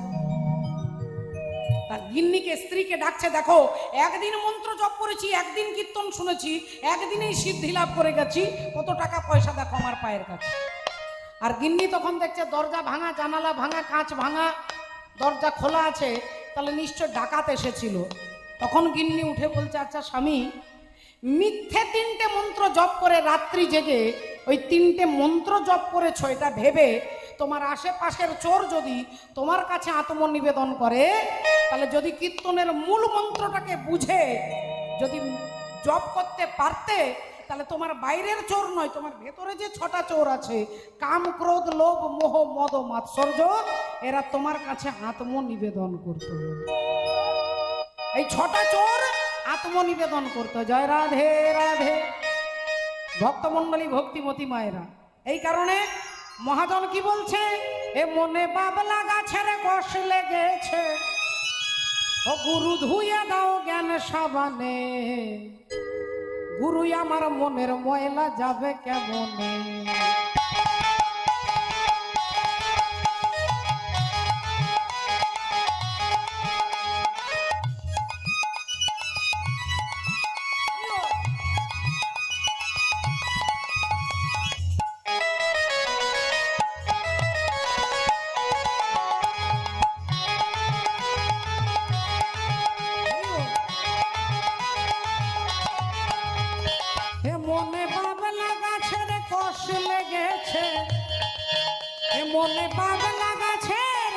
তার গিন্নিকে, স্ত্রীকে ডাকছে, দেখো একদিন মন্ত্র জপ করেছি, একদিন কীর্তন শুনেছি, একদিনেই সিদ্ধি লাভ করে গেছি, কত টাকা পয়সা দেখো আমার পায়ের কাছে। আর গিন্নি তখন দেখছে দরজা ভাঙা, জানালা ভাঙা, কাঁচ ভাঙা, দরজা খোলা আছে, তাহলে নিশ্চয় ডাকাত এসেছিল। তখন গিন্নি উঠে বলছে, আচ্ছা স্বামী, মিথ্যে 3টে মন্ত্র জপ করে রাত্রি জেগে ওই 3টে মন্ত্র জপ করেছো, এটা ভেবে তোমার আশেপাশের চোর যদি তোমার কাছে আত্মনিবেদন করে, তাহলে যদি কীর্তনের মূল মন্ত্রটাকে বুঝে যদি জপ করতে পারতে, তাহলে তোমার বাইরের চোর নয়, তোমার ভেতরে যে 6টা চোর আছে, কাম ক্রোধ লোভ মোহ মদ মাৎসর্য, এরা তোমার কাছে আত্মনিবেদন করতো। এই 6টা চোর আত্মনিবেদন করতো। জয় রাধে রাধে ভক্তমণ্ডলী, ভক্তিমতী মায়েরা। এই কারণে মহাজন কি বলছে, এ মনে বাবলা গাছের কষ লেগেছে, ও গুরু ধুয়ে দাও জ্ঞান সাবানে, গুরু আমার মনের ময়লা যাবে কেমনে। মনে বাবলা গাছের কষ লেগেছে, মনে বাবলা গাছের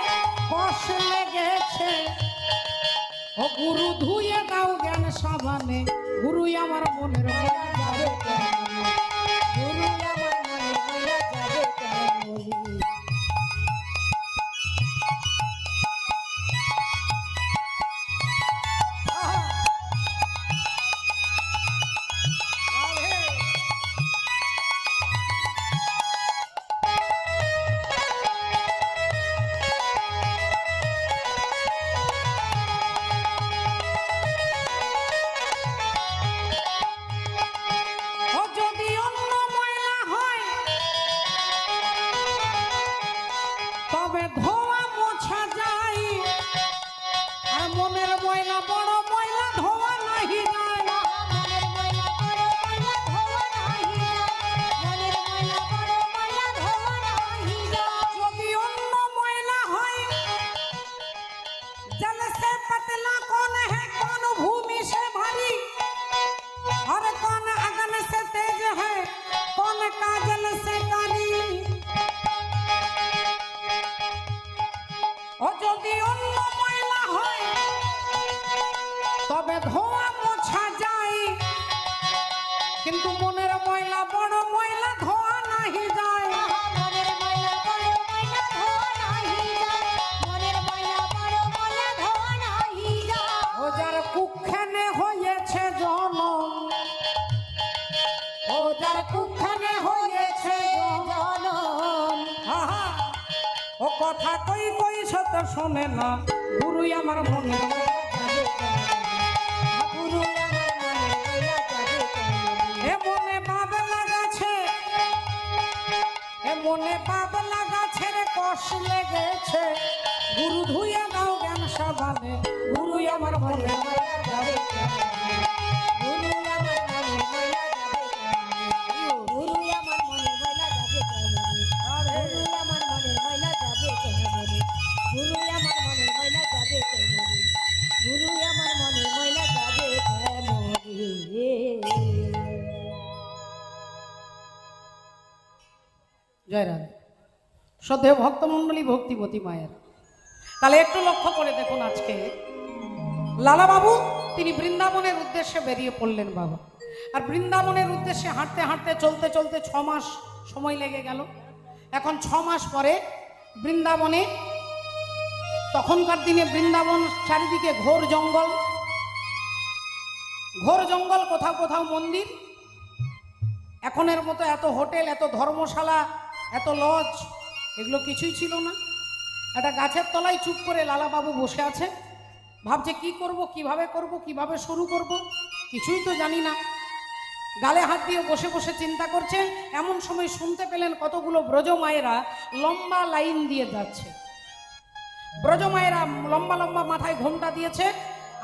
কষ লেগেছে, ও গুরু ধুয়ে দাও জ্ঞান সাবানে, গুরু আমার মনের ময়লা যাবে কেমনে, গুরু আমার মনের ময়লা যাবে কেমনে। কিন্তু মনের ময়লা বড় ময়লা ধোয়া নাহি যায়। মনের ময়লা বড় ময়লা ধোয়া নাহি যায়, মনের ময়লা বড় ময়লা ধোয়া নাহি যায়। ও যার কুক্ষণে হয়েছে জনম, ও যার কুক্ষণে হয়েছে জনম, আহা, ও কথা কই কই সত শোনে না, গুরুই আমার মনে গুরু আমার মনের ময়লা যাবে কেমনে? এ মনে বাব লাগাছে, এ মনে বাব লাগাছে রে কষ লেগেছে, গুরু ধুয়ে দাও জ্ঞান সাবানে, গুরুই আমার মনে ময়লা যাবে কেমনে? গুরু আমার মনের ময়লা যাবে কেমনে? গুরু আমার মনের ময়লা যাবে কেমনে? গুরু আমার মনের ময়লা যাবে কেমনে? গুরু আমার মনের ময়লা যাবে কেমনে? গুরু আমার মনের ময়লা যাবে কেমনে? জয় রাধে। শ্রদ্ধেয় ভক্তমণ্ডলী, ভক্তিবতী মায়ের, তাহলে একটু লক্ষ্য করে দেখুন, আজকে লালা বাবু তিনি বৃন্দাবনের উদ্দেশ্যে বেরিয়ে পড়লেন বাবা। আর বৃন্দাবনের উদ্দেশ্যে হাঁটতে হাঁটতে চলতে চলতে 6 মাস সময় লেগে গেল। এখন 6 মাস পরে বৃন্দাবনে, তখনকার দিনে বৃন্দাবন চারিদিকে ঘোর জঙ্গল, ঘোর জঙ্গল, কোথাও কোথাও মন্দির। এখনের মতো এত হোটেল, এত ধর্মশালা, এত লজ, এগুলো কিছুই ছিল না। একটা গাছের তলায় চুপ করে লালাবাবু বসে আছে, ভাবছে কি করব, কিভাবে করব, কিভাবে শুরু করব, কিছুই তো জানি না। গালে হাত দিয়ে বসে বসে চিন্তা করছেন। এমন সময় শুনতে পেলেন কতগুলো ব্রজমায়েরা লম্বা লাইন দিয়ে যাচ্ছে। ব্রজমায়েরা লম্বা লম্বা মাথায় ঘোমটা দিয়েছে,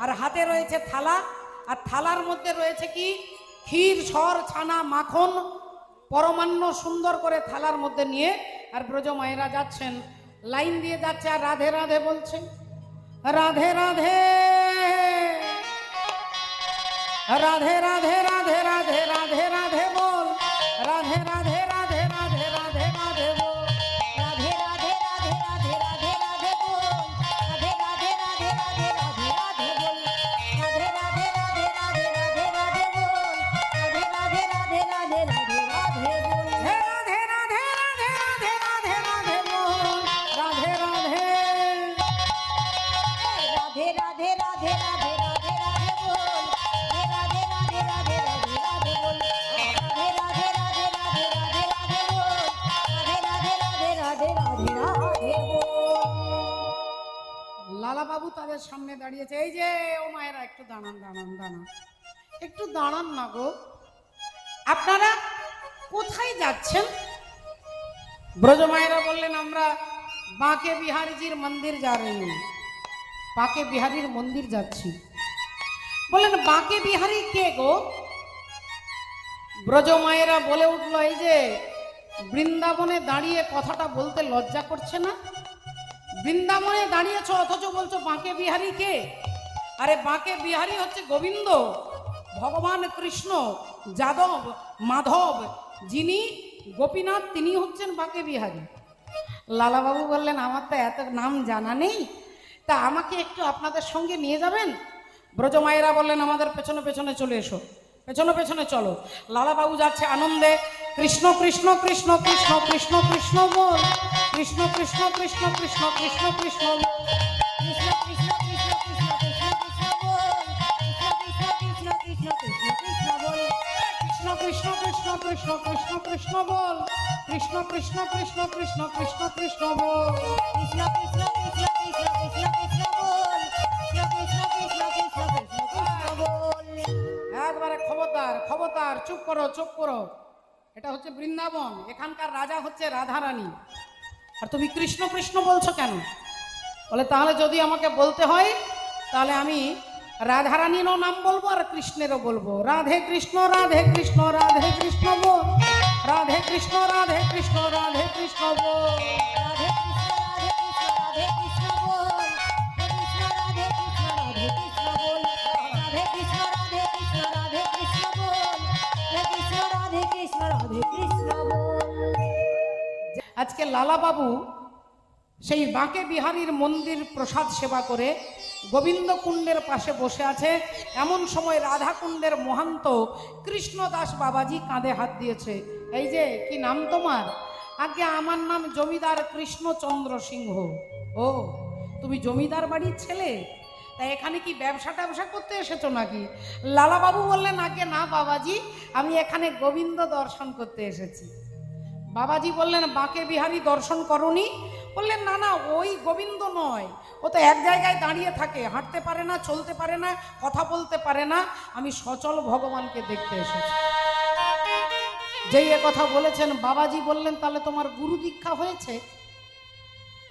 আর হাতে রয়েছে থালা, আর থালার মধ্যে রয়েছে কি ক্ষীর, সর, ছানা, মাখন, পরমান্ন সুন্দর করে থালার মধ্যে নিয়ে। আর ব্রজমায়েরা যাচ্ছেন, লাইন দিয়ে যাচ্ছে, আর রাধে রাধে বলছে, রাধে রাধে রাধে রাধে রাধে রাধে রাধে রাধে বল, রাধে রাধে রাধে রাধে রাধে রাধে বল, রাধে রাধে রাধে রাধে রাধে রাধে বল, রাধে রাধে রাধে রাধে রাধে রাধে বল, রাধে রাধে রাধে রাধে রাধে রাধে বল, রাধে রাধে রাধে রাধে রাধে রাধে বল, হে রাধে রাধে রাধে রাধে রাধে রাধে বল, রাধে রাধে রাধে রাধে রাধে রাধে রাধে রাধে বল, রাধে রাধে রাধে রাধে রাধে বল, রাধে রাধে রাধে রাধে রাধে রাধে বল, রাধে রাধে রাধে রাধে রাধে রাধে বল। লালা বাবু তাদের সামনে দাঁড়িয়েছে। এই যে ও মায়েরা, একটু দাঁড়ান দাঁড়ান দাঁড়ান, একটু দাঁড়ান না গো, আপনারা কোথায় যাচ্ছেন? ব্রজমায়েরা বললেন, আমরা বাঁকে বিহারীজির মন্দির যা রही हूं, বাঁকে বিহারীর মন্দির যাচ্ছি। বললেন বাঁকে বিহারী কে গো? ব্রজমায়েরা বলে উঠলো, এই যে বৃন্দাবনে দাঁড়িয়ে কথাটা বলতে লজ্জা করছে না? বৃন্দাবনে দাঁড়িয়েছো অথচ বলছো বাঁকে বিহারী কে? আরে বাঁকে বিহারী হচ্ছে গোবিন্দ, ভগবান কৃষ্ণ, যাদব, মাধব, যিনি গোপীনাথ, তিনি হচ্ছেন বাঁকে বিহারী। লালাবাবু বললেন, আমার তো এত নাম জানা নেই, তা আমাকে একটু আপনাদের সঙ্গে নিয়ে যাবেন? ব্রজমায়েরা বললেন, আমাদের পেছনে পেছনে চলে এসো, পেছনে পেছনে চলো। লালাবাবু যাচ্ছে আনন্দে, কৃষ্ণ কৃষ্ণ কৃষ্ণ কৃষ্ণ কৃষ্ণ কৃষ্ণ বল, কৃষ্ণ কৃষ্ণ কৃষ্ণ কৃষ্ণ কৃষ্ণ কৃষ্ণ বল, কৃষ্ণ কৃষ্ণ কৃষ্ণ কৃষ্ণ কৃষ্ণ কৃষ্ণ বল, কৃষ্ণ কৃষ্ণ কৃষ্ণ কৃষ্ণ কৃষ্ণ কৃষ্ণ বল, কৃষ্ণ কৃষ্ণ কৃষ্ণ কৃষ্ণ কৃষ্ণ কৃষ্ণ বল, কৃষ্ণ কৃষ্ণ কৃষ্ণ কৃষ্ণ কৃষ্ণ কৃষ্ণ বল, কৃষ্ণ কৃষ্ণ কৃষ্ণ কৃষ্ণ কৃষ্ণ কৃষ্ণ বল, কৃষ্ণ কৃষ্ণ কৃষ্ণ কৃষ্ণ কৃষ্ণ কৃষ্ণ বল। একবারে খবরদার খবরদার, চুপ করো চুপ করো। এটা হচ্ছে বৃন্দাবন, এখানকার রাজা হচ্ছে রাধারানী, আর তুমি কৃষ্ণ কৃষ্ণ বলছো কেন? বলে, তাহলে যদি আমাকে বলতে হয় তাহলে আমি রাধারানীরও নাম বলবো আর কৃষ্ণেরও বলবো। রাধে কৃষ্ণ রাধে কৃষ্ণ রাধে কৃষ্ণ বল, রাধে কৃষ্ণ রাধে কৃষ্ণ রাধে কৃষ্ণ বল, রাধে কৃষ্ণ রাধে কৃষ্ণ রাধে কৃষ্ণ বল, রাধে কৃষ্ণ রাধে কৃষ্ণ বল, রাধে কৃষ্ণ রাধে কৃষ্ণ রাধে কৃষ্ণ বল, রাধে কৃষ্ণ রাধে কৃষ্ণ রাধে কৃষ্ণ বল। আজকে লালা বাবু সেই বাঁকে বিহারীর মন্দির প্রসাদ সেবা করে গোবিন্দ কুণ্ডের পাশে বসে আছে। এমন সময় রাধা কুণ্ডের মহান্ত কৃষ্ণদাস বাবাজি কাঁধে হাত দিয়েছে। এই যে কি নাম তোমার? আগে আমার নাম জমিদার কৃষ্ণচন্দ্র সিংহ। ও, তুমি জমিদার বাড়ির ছেলে? তা এখানে কি ব্যবসা ট্যাবসা করতে এসেছো নাকি? লালাবাবু বললেন, আগে না বাবাজি, আমি এখানে গোবিন্দ দর্শন করতে এসেছি। বাবাজি বললেন, বাঁকে বিহারী দর্শন করনি? বললেন, না না, ওই গোবিন্দ নয়, ও তো এক জায়গায় দাঁড়িয়ে থাকে, হাঁটতে পারে না, চলতে পারে না, কথা বলতে পারে না। আমি সচল ভগবানকে দেখতে এসেছি। যেই এ কথা বলেছেন, বাবাজি বললেন, তাহলে তোমার গুরু দীক্ষা হয়েছে?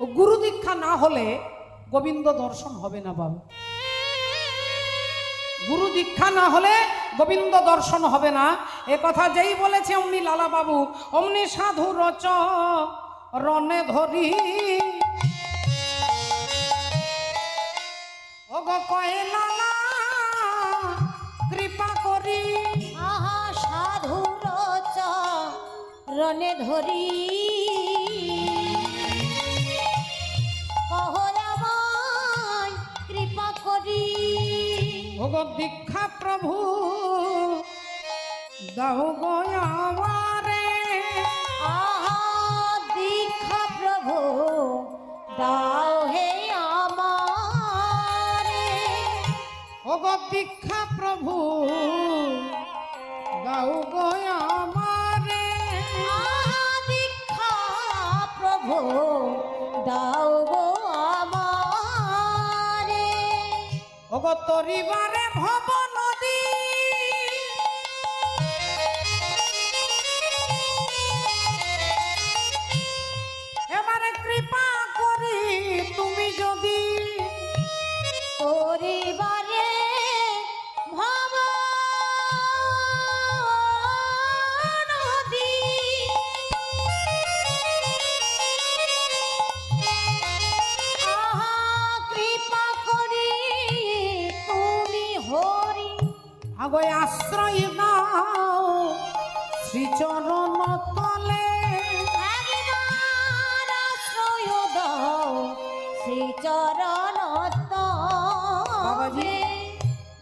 ও গুরু দীক্ষা না হলে গোবিন্দ দর্শন হবে না বাবা। গুরু দীক্ষা না হলে গোবিন্দ দর্শন হবে না। এ কথা যেই বলেছে অমনি লালা বাবু অমনি সাধু রচ রনে ধরি ও গো কয়ে লালা কৃপা করি। আহা সাধুর চরণে ধরি কহ আমায় কৃপা করি। ও গো দীক্ষা প্রভু দাও গো আমারে। আহা দীক্ষা প্রভু দাও হে আমারে। ও গো দীক্ষা প্রভু দাও গো আমারে। আহা দীক্ষা প্রভু দাও গো আমারে। ও গো তরিবারে ভব নদী এবারে কৃপা করি তুমি যদি পরিবারে ভব নদী আহা কৃপা করি তুমি হরি। আগয় আশ্রয় দাও শ্রীচরণ তলে। একবার আশ্রয় দাও শ্রীচরণ বাবাজি, তলে।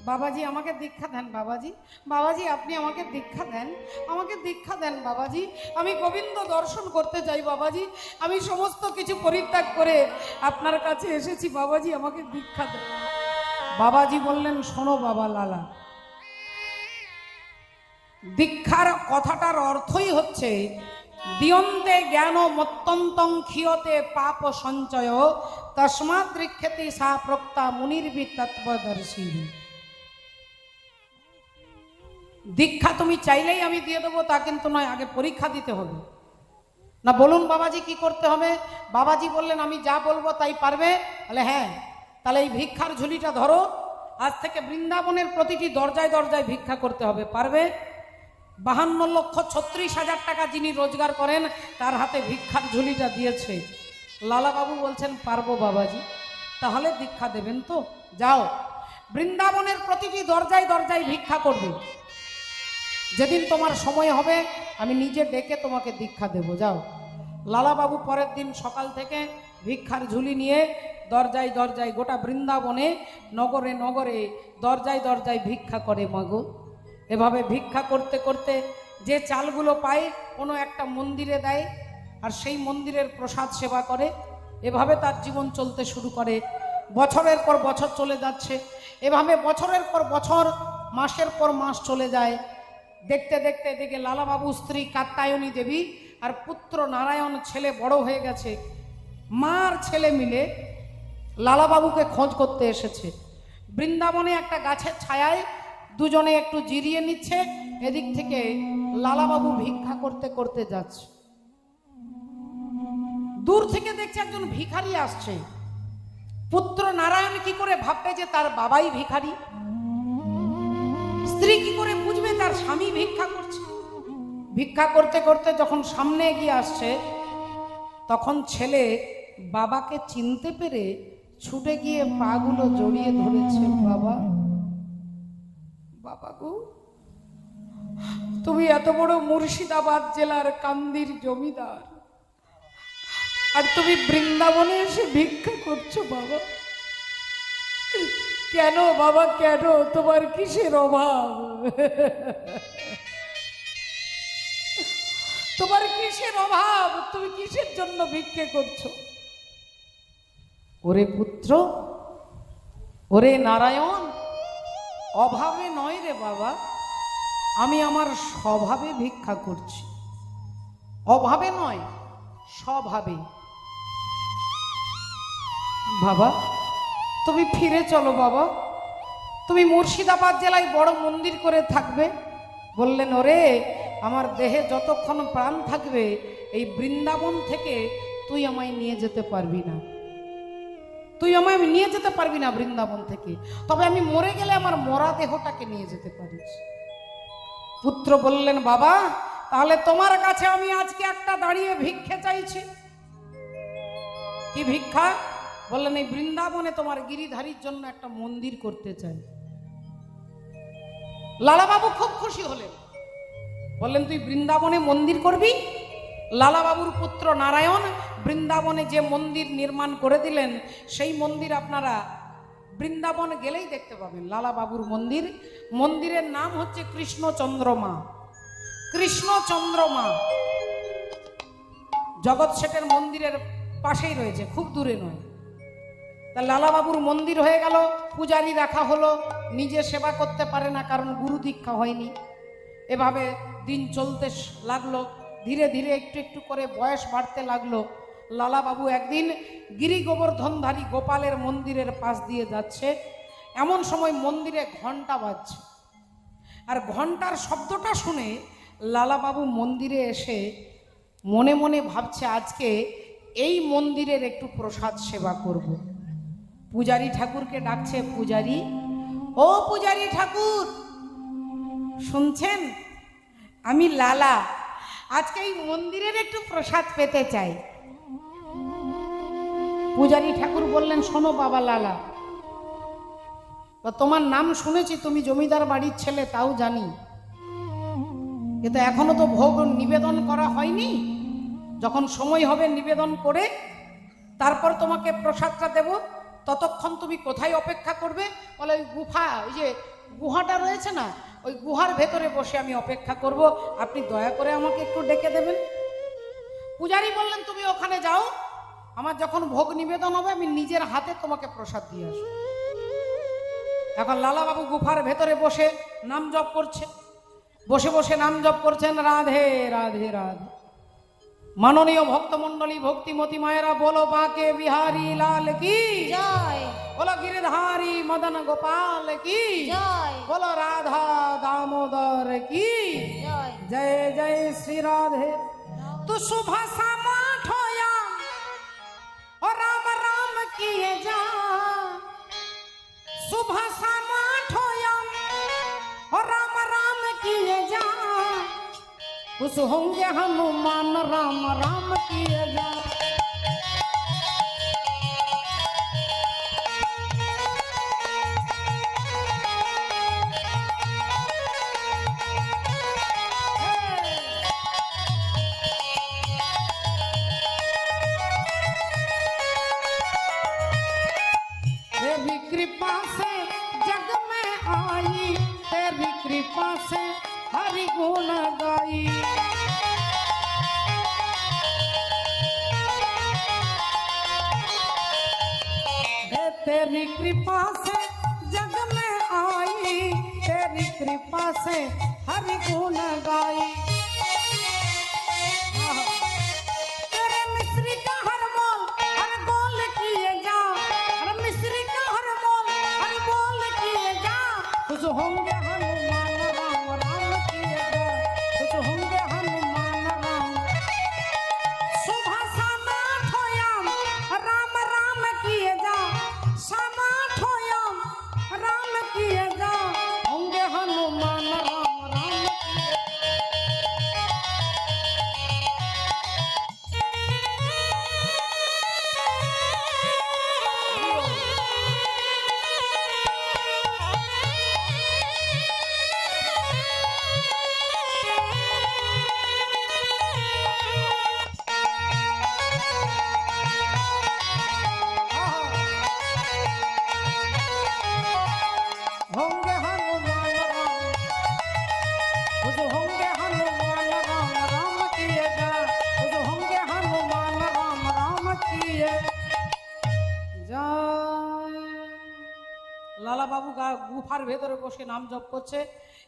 বাবাজি আমাকে দীক্ষা দেন বাবাজি। বাবাজি আপনি আমাকে দীক্ষা দেন, আমাকে দীক্ষা দেন বাবাজি। আমি গোবিন্দ দর্শন করতে চাই বাবাজি। আমি সমস্ত কিছু পরিত্যাগ করে আপনার কাছে এসেছি বাবাজি, আমাকে দীক্ষা দেন। বাবাজি বললেন, শোনো বাবা লালা, দীক্ষার কথাটার অর্থই হচ্ছে দিয়ন্তে জ্ঞান মত্যন্তং ক্ষীয়তে পাপ সঞ্চয় তস্মাৎ ঋক্ষেতি সা প্রক্তা মুনির্বি তত্ত্বদর্শী। দীক্ষা তুমি চাইলেই আমি দিয়ে দেবো তা কিন্তু নয়, আগে পরীক্ষা দিতে হবে। না বলুন বাবাজি কি করতে হবে? বাবাজি বললেন, আমি যা বলবো তাই পারবে? বলে হ্যাঁ। তাহলে এই ভিক্ষার ঝুলিটা ধরো, আজ থেকে বৃন্দাবনের প্রতিটি দরজায় দরজায় ভিক্ষা করতে হবে। পারবে? 52,36,000 টাকা যিনি রোজগার করেন তার হাতে ভিক্ষার ঝুলিটা দিয়েছে। লালাবাবু বলছেন, পারবো বাবাজি। তাহলে দীক্ষা দেবেন তো? যাও বৃন্দাবনের প্রতিটি দরজায় দরজায় ভিক্ষা করবে। যেদিন তোমার সময় হবে আমি নিজে ডেকে তোমাকে দীক্ষা দেব। যাও। লালাবাবু পরের দিন সকাল থেকে ভিক্ষার ঝুলি নিয়ে দরজায় দরজায় গোটা বৃন্দাবনে নগরে নগরে দরজায় দরজায় ভিক্ষা করে মাগো। এভাবে ভিক্ষা করতে করতে যে চালগুলো পায় কোনো একটা মন্দিরে দেয়, আর সেই মন্দিরের প্রসাদ সেবা করে। এভাবে তার জীবন চলতে শুরু করে। বছরের পর বছর চলে যাচ্ছে। এভাবে বছরের পর বছর, মাসের পর মাস চলে যায়। দেখতে দেখতে এদিকে লালাবাবু স্ত্রী কাত্যায়নী দেবী আর পুত্র নারায়ণ ছেলে বড় হয়ে গেছে। মার ছেলে মিলে লালাবাবুকে খোঁজ করতে এসেছে। বৃন্দাবনে একটা গাছের ছায়ায় দুজনে একটু জিরিয়ে নিচ্ছে। এদিক থেকে লালাবাবু ভিক্ষা করতে করতে যাচ্ছে। দূর থেকে দেখছে একজন ভিখারি আসছে। পুত্র নারায়ণ কি করে ভাববে যে তার বাবাই ভিখারি? স্ত্রী কি করে বুঝবে তার স্বামী ভিক্ষা করছে? ভিক্ষা করতে করতে যখন সামনে এগিয়ে আসছে, তখন ছেলে বাবাকে চিনতে পেরে ছুটে গিয়ে পাগুলো জড়িয়ে ধরেছে। বাবা, বাবা গো, তুমি এত বড় মুর্শিদাবাদ জেলার কান্দির জমিদার, আর তুমি বৃন্দাবনে এসে ভিক্ষা করছো বাবা। কেন বাবা কেন? তোমার কিসের অভাব? তোমার কিসের অভাব? তুমি কিসের জন্য ভিক্ষে করছো? ওরে পুত্র, ওরে নারায়ণ, অভাবে নয় রে বাবা, আমি আমার স্বভাবে ভিক্ষা করছি। অভাবে নয়, স্বভাবে। বাবা তুমি ফিরে চলো বাবা, তুমি মুর্শিদাবাদ জেলায় বড় মন্দির করে থাকবে। বললেন ওরে, আমার দেহে যতক্ষণ প্রাণ থাকবে এই বৃন্দাবন থেকে তুই আমায় নিয়ে যেতে পারবি না, তুই আমায় নিয়ে যেতে পারবি না বৃন্দাবন থেকে। তবে আমি মরে গেলে আমার মরা দেহটাকে নিয়ে যেতে পারিস। পুত্র বললেন বাবা, তাহলে তোমার কাছে আমি আজকে একটা দাঁড়িয়ে ভিক্ষে চাইছি। কি ভিক্ষা? বললেন এই বৃন্দাবনে তোমার গিরিধারীর জন্য একটা মন্দির করতে চাই। লালাবাবু খুব খুশি হলেন, বললেন তুই বৃন্দাবনে মন্দির করবি? লালাবাবুর পুত্র নারায়ণ বৃন্দাবনে যে মন্দির নির্মাণ করে দিলেন, সেই মন্দির আপনারা বৃন্দাবন গেলেই দেখতে পাবেন। লালাবাবুর মন্দির, মন্দিরের নাম হচ্ছে কৃষ্ণচন্দ্রমা। কৃষ্ণচন্দ্রমা জগৎ শেঠের মন্দিরের পাশেই রয়েছে, খুব দূরে নয়। তা লালাবাবুর মন্দির হয়ে গেল, পূজারি রাখা হলো, নিজে সেবা করতে পারে না কারণ গুরু দীক্ষা হয়নি। এভাবে দিন চলতে লাগলো, ধীরে ধীরে একটু একটু করে বয়স বাড়তে লাগলো। লালাবাবু একদিন গিরি গোবর্ধনধারী গোপালের মন্দিরের পাশ দিয়ে যাচ্ছে, এমন সময় মন্দিরে ঘন্টা বাজছে। আর ঘন্টার শব্দটা শুনে লালাবাবু মন্দিরে এসে মনে মনে ভাবছে আজকে এই মন্দিরের একটু প্রসাদ সেবা করব। পূজারি ঠাকুরকে ডাকছে, পূজারি, ও পূজারি ঠাকুর শুনছেন? আমি লালা, আজকে এই মন্দিরের একটু প্রসাদ পেতে চাই। পূজারি ঠাকুর বললেন, শোনো বাবা লালা, তোমার নাম শুনেছি, তুমি জমিদার বাড়ির ছেলে তাও জানি, কিন্তু এখনো তো ভোগ নিবেদন করা হয়নি। যখন সময় হবে নিবেদন করে তারপর তোমাকে প্রসাদটা দেব, ততক্ষণ তুমি কোথায় অপেক্ষা করবে? বলে ওই গুফা, ওই যে গুহাটা রয়েছে না, ওই গুহার ভেতরে বসে আমি অপেক্ষা করব, আপনি দয়া করে আমাকে একটু ডেকে দেবেন। পূজারি বললেন, তুমি ওখানে যাও, আমার যখন ভোগ নিবেদন হবে আমি নিজের হাতে তোমাকে প্রসাদ দিয়ে আসবো। এখন লালাবাবু গুফার ভেতরে বসে নাম জপ করছে, বসে বসে নাম জপ করছেন, রাধে রাধে রাধে। মাননীয় ভক্তমন্ডলী, ভক্তিমতী মায়েরা, বলো বাঁকে বিহারী লাল কি জয়, বলো গিরিধারী মদন গোপাল কি জয়, বলো রাধা दामोदर की জয়। जय जय श्री राधे। तू सुबह शामा ठोया और राम राम किए जा, सुबह शामा ठोया और राम राम किए जा, खुश होंगे हनुमान राम राम किए जा। तेरी कृपा से जग में आई, तेरी कृपा से हरि गुण गाई। तेरी कृपा से जग में आई, तेरी कृपा से हरि गुण गाई। तेरे मिस्री का हर बोल हर बोल किए जा, हर मिस्री का हर बोल हर बोल किए जा, खुश होंगे हनुमान राम राम किए जा, खुश होंगे हनुमान राम। सुबह शामा ठोयाम राम राम किए जा, शामा ठोयाम राम किए जा, होंगे हनुमान राम राम किए जा। গুফার ভেতরে বসে নাম জপ করছে।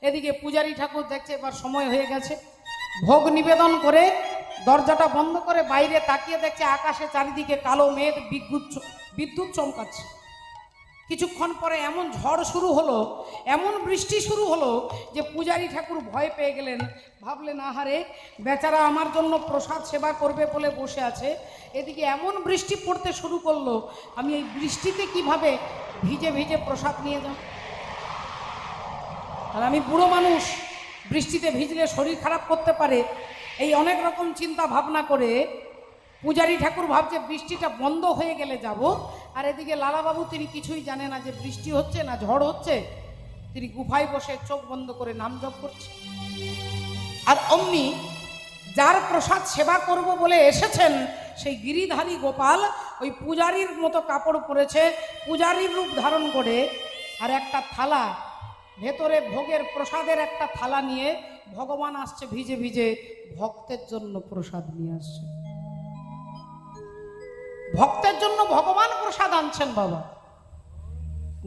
এদিকে পূজারী ঠাকুর দেখছে এবার সময় হয়ে গেছে, ভোগ নিবেদন করে দরজাটা বন্ধ করে বাইরে তাকিয়ে দেখছে আকাশে চারিদিকে কালো মেঘ, বিদ্যুৎ চমকাচ্ছে। কিছুক্ষণ পরে এমন ঝড় শুরু হলো, এমন বৃষ্টি শুরু হলো যে পূজারী ঠাকুর ভয় পেয়ে গেলেন। ভাবলেন আহারে, বেচারা আমার জন্য প্রসাদ সেবা করবে বলে বসে আছে, এদিকে এমন বৃষ্টি পড়তে শুরু করলো, আমি এই বৃষ্টিতে কিভাবে ভিজে ভিজে প্রসাদ নিয়ে যাব? আর আমি বুড়ো মানুষ, বৃষ্টিতে ভিজলে শরীর খারাপ করতে পারে, এই অনেক রকম চিন্তা ভাবনা করে পূজারী ঠাকুর ভাবছে বৃষ্টিটা বন্ধ হয়ে গেলে যাব। আর এদিকে লালাবাবু তিনি কিছুই জানে না যে বৃষ্টি হচ্ছে না ঝড় হচ্ছে, তিনি গুফায় বসে চোখ বন্ধ করে নাম জপ করছে। আর অমনি যার প্রসাদ সেবা করব বলে এসেছেন সেই গিরিধারী গোপাল ওই পূজারীর মতো কাপড় পরেছে, পূজারীর রূপ ধারণ করে, আর একটা থালা ভেতরে ভোগের প্রসাদের একটা থালা নিয়ে ভগবান আসছে ভিজে ভিজে ভক্তের জন্য প্রসাদ নিয়ে আসছে। ভক্তের জন্য ভগবান প্রসাদ আনছেন বাবা।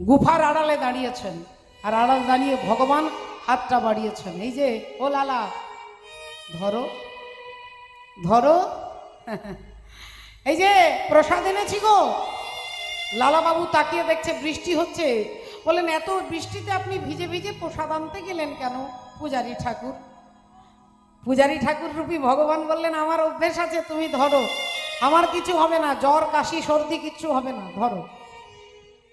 গুফার আড়ালে দাঁড়িয়েছেন, আর আড়াল দাঁড়িয়ে ভগবান হাতটা বাড়িয়েছেন, এই যে ও লালা ধরো ধরো, এই যে প্রসাদ এনেছি গো। লালাবাবু তাকিয়ে দেখছে বৃষ্টি হচ্ছে, বলেন এত বৃষ্টিতে আপনি ভিজে ভিজে প্রসাদ আনতে গেলেন কেন পূজারী ঠাকুর? পূজারী ঠাকুর রূপী ভগবান বললেন আমার অভ্যেস আছে, তুমি ধরো, আমার কিছু হবে না, জ্বর কাশি সর্দি কিচ্ছু হবে না, ধরো।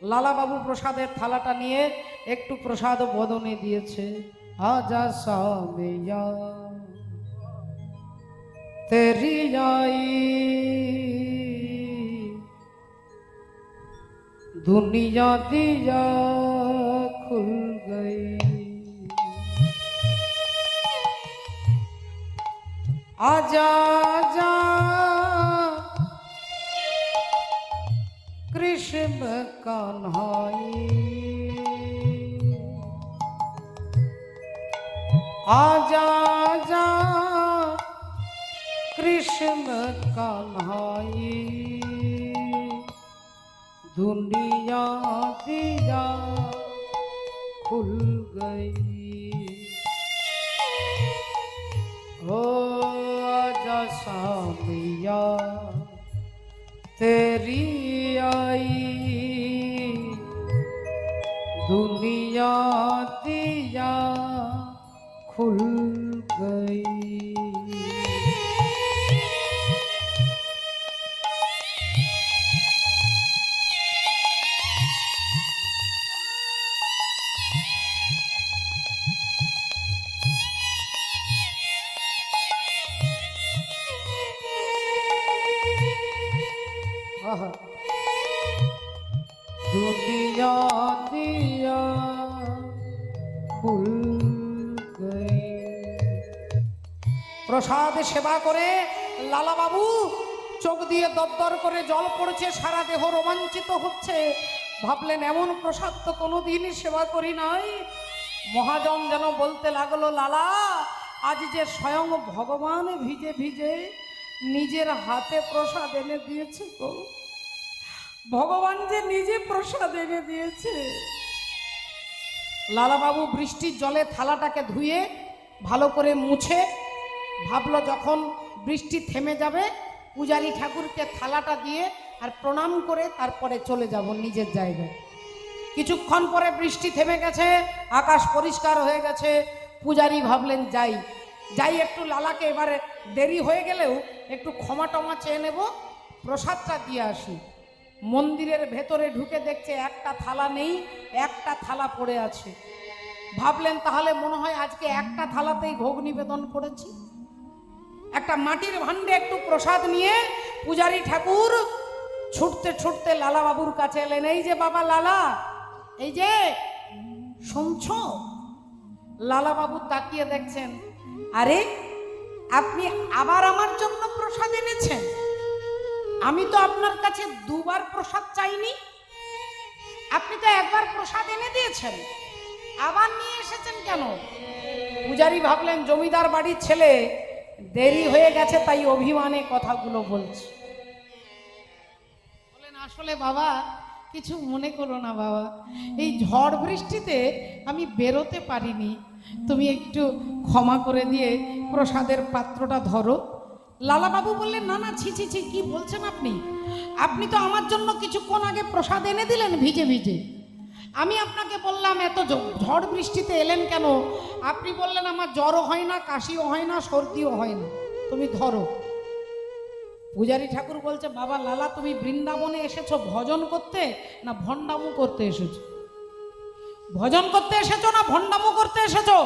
লালাবাবু প্রসাদের থালাটা নিয়ে একটু প্রসাদ বদনে দিয়েছে। আজা সামেয়া তেরি যাই दुनिया दिया खुल गई, आजा आजा कृष्ण कन्हाई, आजा आजा कृष्ण कन्हाई, दुनिया दिया खुल गई, हो आजा सामिया तेरी आई, दुनिया दिया खुल गई। दुनिया दिया खुल गई। প্রসাদ সেবা করে লালাবাবু চোখ দিয়ে দরদর করে জল পড়ছে, সারা দেহ রোমাঞ্চিত হচ্ছে। ভাবলেন এমন প্রসাদ তো কোনোদিনই সেবা করি নাই। মহাজন যেন বলতে লাগলো, লালা আজ যে স্বয়ং ভগবান ভিজে ভিজে নিজের হাতে প্রসাদ এনে দিয়েছে গো, ভগবান যে নিজে প্রসাদ এনে দিয়েছে। লালাবাবু বৃষ্টির জলে থালাটাকে ধুয়ে ভালো করে মুছে ভাবলো যখন বৃষ্টি থেমে যাবে পূজারী ঠাকুরকে থালাটা দিয়ে আর প্রণাম করে তারপরে চলে যাব নিজের জায়গায়। কিছুক্ষণ পরে বৃষ্টি থেমে গেছে, আকাশ পরিষ্কার হয়ে গেছে। পূজারী ভাবলেন যাই যাই একটু লালাকে এবারে দেরি হয়ে গেলেও একটু ক্ষমা টমা চেয়ে নেব, প্রসাদটা দিয়ে আসি। মন্দিরের ভেতরে ঢুকে দেখছে একটা থালা নেই, একটা থালা পড়ে আছে। ভাবলেন তাহলে মনে হয় আজকে একটা থালাতেই ভোগ নিবেদন করেছি। একটা মাটির ভাণ্ডে একটু প্রসাদ নিয়ে পূজারী ঠাকুর ছুটতে ছুটতে লালাবাবুর কাছে এলেন। এই যে বাবা লালা, এই যে শুনছো? লালাবাবু তাকিয়ে দেখছেন, আরে আপনি আবার আমার জন্য প্রসাদ এনেছেন? আমি তো আপনার কাছে দুবার প্রসাদ চাইনি, আপনি তো একবার প্রসাদ এনে দিয়েছেন, আবার নিয়ে এসেছেন কেন? পূজারী ভাবলেন জমিদার বাড়ির ছেলে, দেরি হয়ে গেছে তাই অভিমানে কথাগুলো বলছে। বলেন আসলে বাবা কিছু মনে করো না বাবা, এই ঝড় বৃষ্টিতে আমি বেরোতে পারিনি, তুমি একটু ক্ষমা করে দিয়ে প্রসাদের পাত্রটা ধরো। লালাবাবু বললেন, না না, ছি ছি ছি, কি বলছেন আপনি? আপনি তো আমার জন্য কিছুক্ষণ আগে প্রসাদ এনে দিলেন ভিজে ভিজে। আমি আপনাকে বললাম এত ঝড় বৃষ্টিতে এলেন কেন? আপনি বললেন আমার জ্বরও হয় না, কাশিও হয় না, সর্দিও হয় না, তুমি ধরো। পূজারী ঠাকুর বলছে, বাবা লালা, তুমি বৃন্দাবনে এসেছো ভজন করতে না ভণ্ডামো করতে এসেছো? ভজন করতে এসেছো না ভণ্ডামো করতে এসেছো?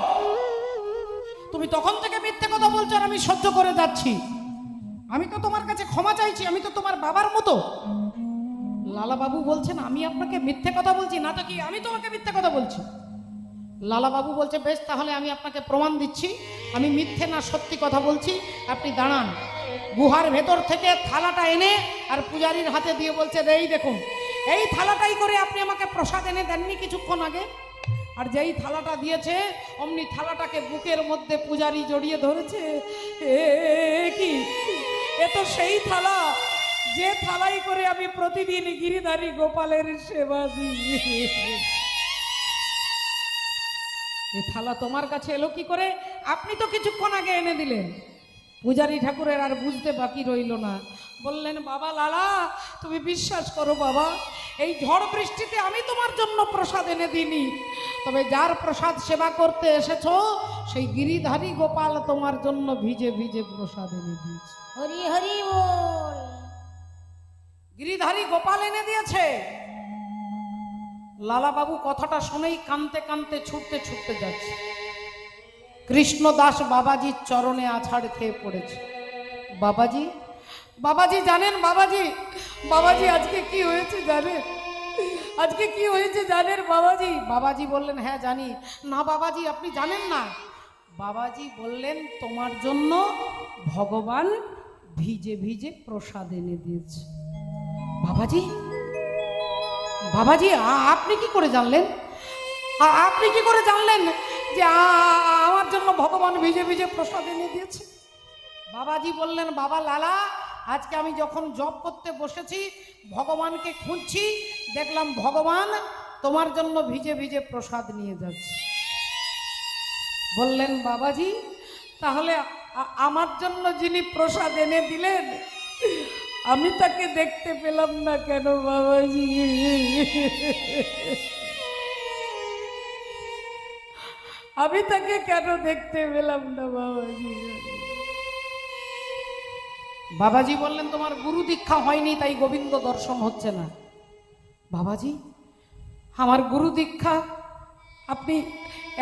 তুমি তখন থেকে মিথ্যে কথা বলছো আর আমি সহ্য করে যাচ্ছি। আমি তো তোমার কাছে ক্ষমা চাইছি, আমি তো তোমার বাবার মতো। লালাবাবু বলছেন, আমি আপনাকে মিথ্যে কথা বলছি না তো কি? আমি তোমাকে মিথ্যে কথা বলছি? লালাবাবু বলছে, বেশ, তাহলে আমি আপনাকে প্রমাণ দিচ্ছি আমি মিথ্যে না সত্যি কথা বলছি। আপনি দাঁড়ান। গুহার ভেতর থেকে থালাটা এনে আর পূজারীর হাতে দিয়ে বলছে, এই দেখুন, এই থালাটাই করে আপনি আমাকে প্রসাদ এনে দেননি কিছুক্ষণ আগে? আর যেই থালাটা দিয়েছে অমনি থালাটাকে বুকের মধ্যে পূজারী জড়িয়ে ধরেছে। এ কি, এ তো সেই থালা যে থালাই করে আমি প্রতিদিন গিরিধারী গোপালের সেবা দিই। এই থালা তোমার কাছে এলো কি করে? আপনি তো কিছুক্ষণ আগে এনে দিলেন। পূজারী ঠাকুরের আর বুঝতে বাকি রইল না, বললেন, বাবা লালা, তুমি বিশ্বাস করো বাবা, এই ঝড় বৃষ্টিতে আমি তোমার জন্য প্রসাদ এনে দিইনি, তবে যার প্রসাদ সেবা করতে এসেছো সেই গিরিধারী গোপাল তোমার জন্য ভিজে ভিজে প্রসাদ এনে দিয়েছে। হরি হরি বল। গিরিধারী গোপাল এনে দিয়েছে। লালাবাবু কথাটা শুনেই কাঁদতে কাঁদতে ছুটতে ছুটতে যাচ্ছে। কৃষ্ণদাস বাবাজির চরণে আছাড় খেয়ে পড়েছে। বাবাজি, বাবাজি জানেন, বাবাজি, বাবাজি আজকে কি হয়েছে জানেন? আজকে কি হয়েছে জানেন বাবাজি? বাবাজি বললেন, হ্যাঁ জানি। না বাবাজি, আপনি জানেন না? বাবাজি বললেন, তোমার জন্য ভগবান ভিজে ভিজে প্রসাদ এনে দিয়েছে। বাবাজি, বাবাজি, আপনি কি করে জানলেন? আপনি কি করে জানলেন যে আমার জন্য ভগবান ভিজে ভিজে প্রসাদ এনে দিয়েছে? বাবাজি বললেন, বাবা লালা, আজকে আমি যখন জপ করতে বসেছি ভগবানকে খুঁজছি, দেখলাম ভগবান তোমার জন্য ভিজে ভিজে প্রসাদ নিয়ে যাচ্ছে। বললেন, বাবাজি, তাহলে আমার জন্য যিনি প্রসাদ এনে দিলেন আমি তাকে দেখতে পেলাম না কেন বাবাজি? আমি তাকে কেন দেখতে পেলাম না বাবাজি? বাবাজি বললেন, তোমার গুরু দীক্ষা হয়নি তাই গোবিন্দ দর্শন হচ্ছে না। বাবাজি, আমার গুরু দীক্ষা আপনি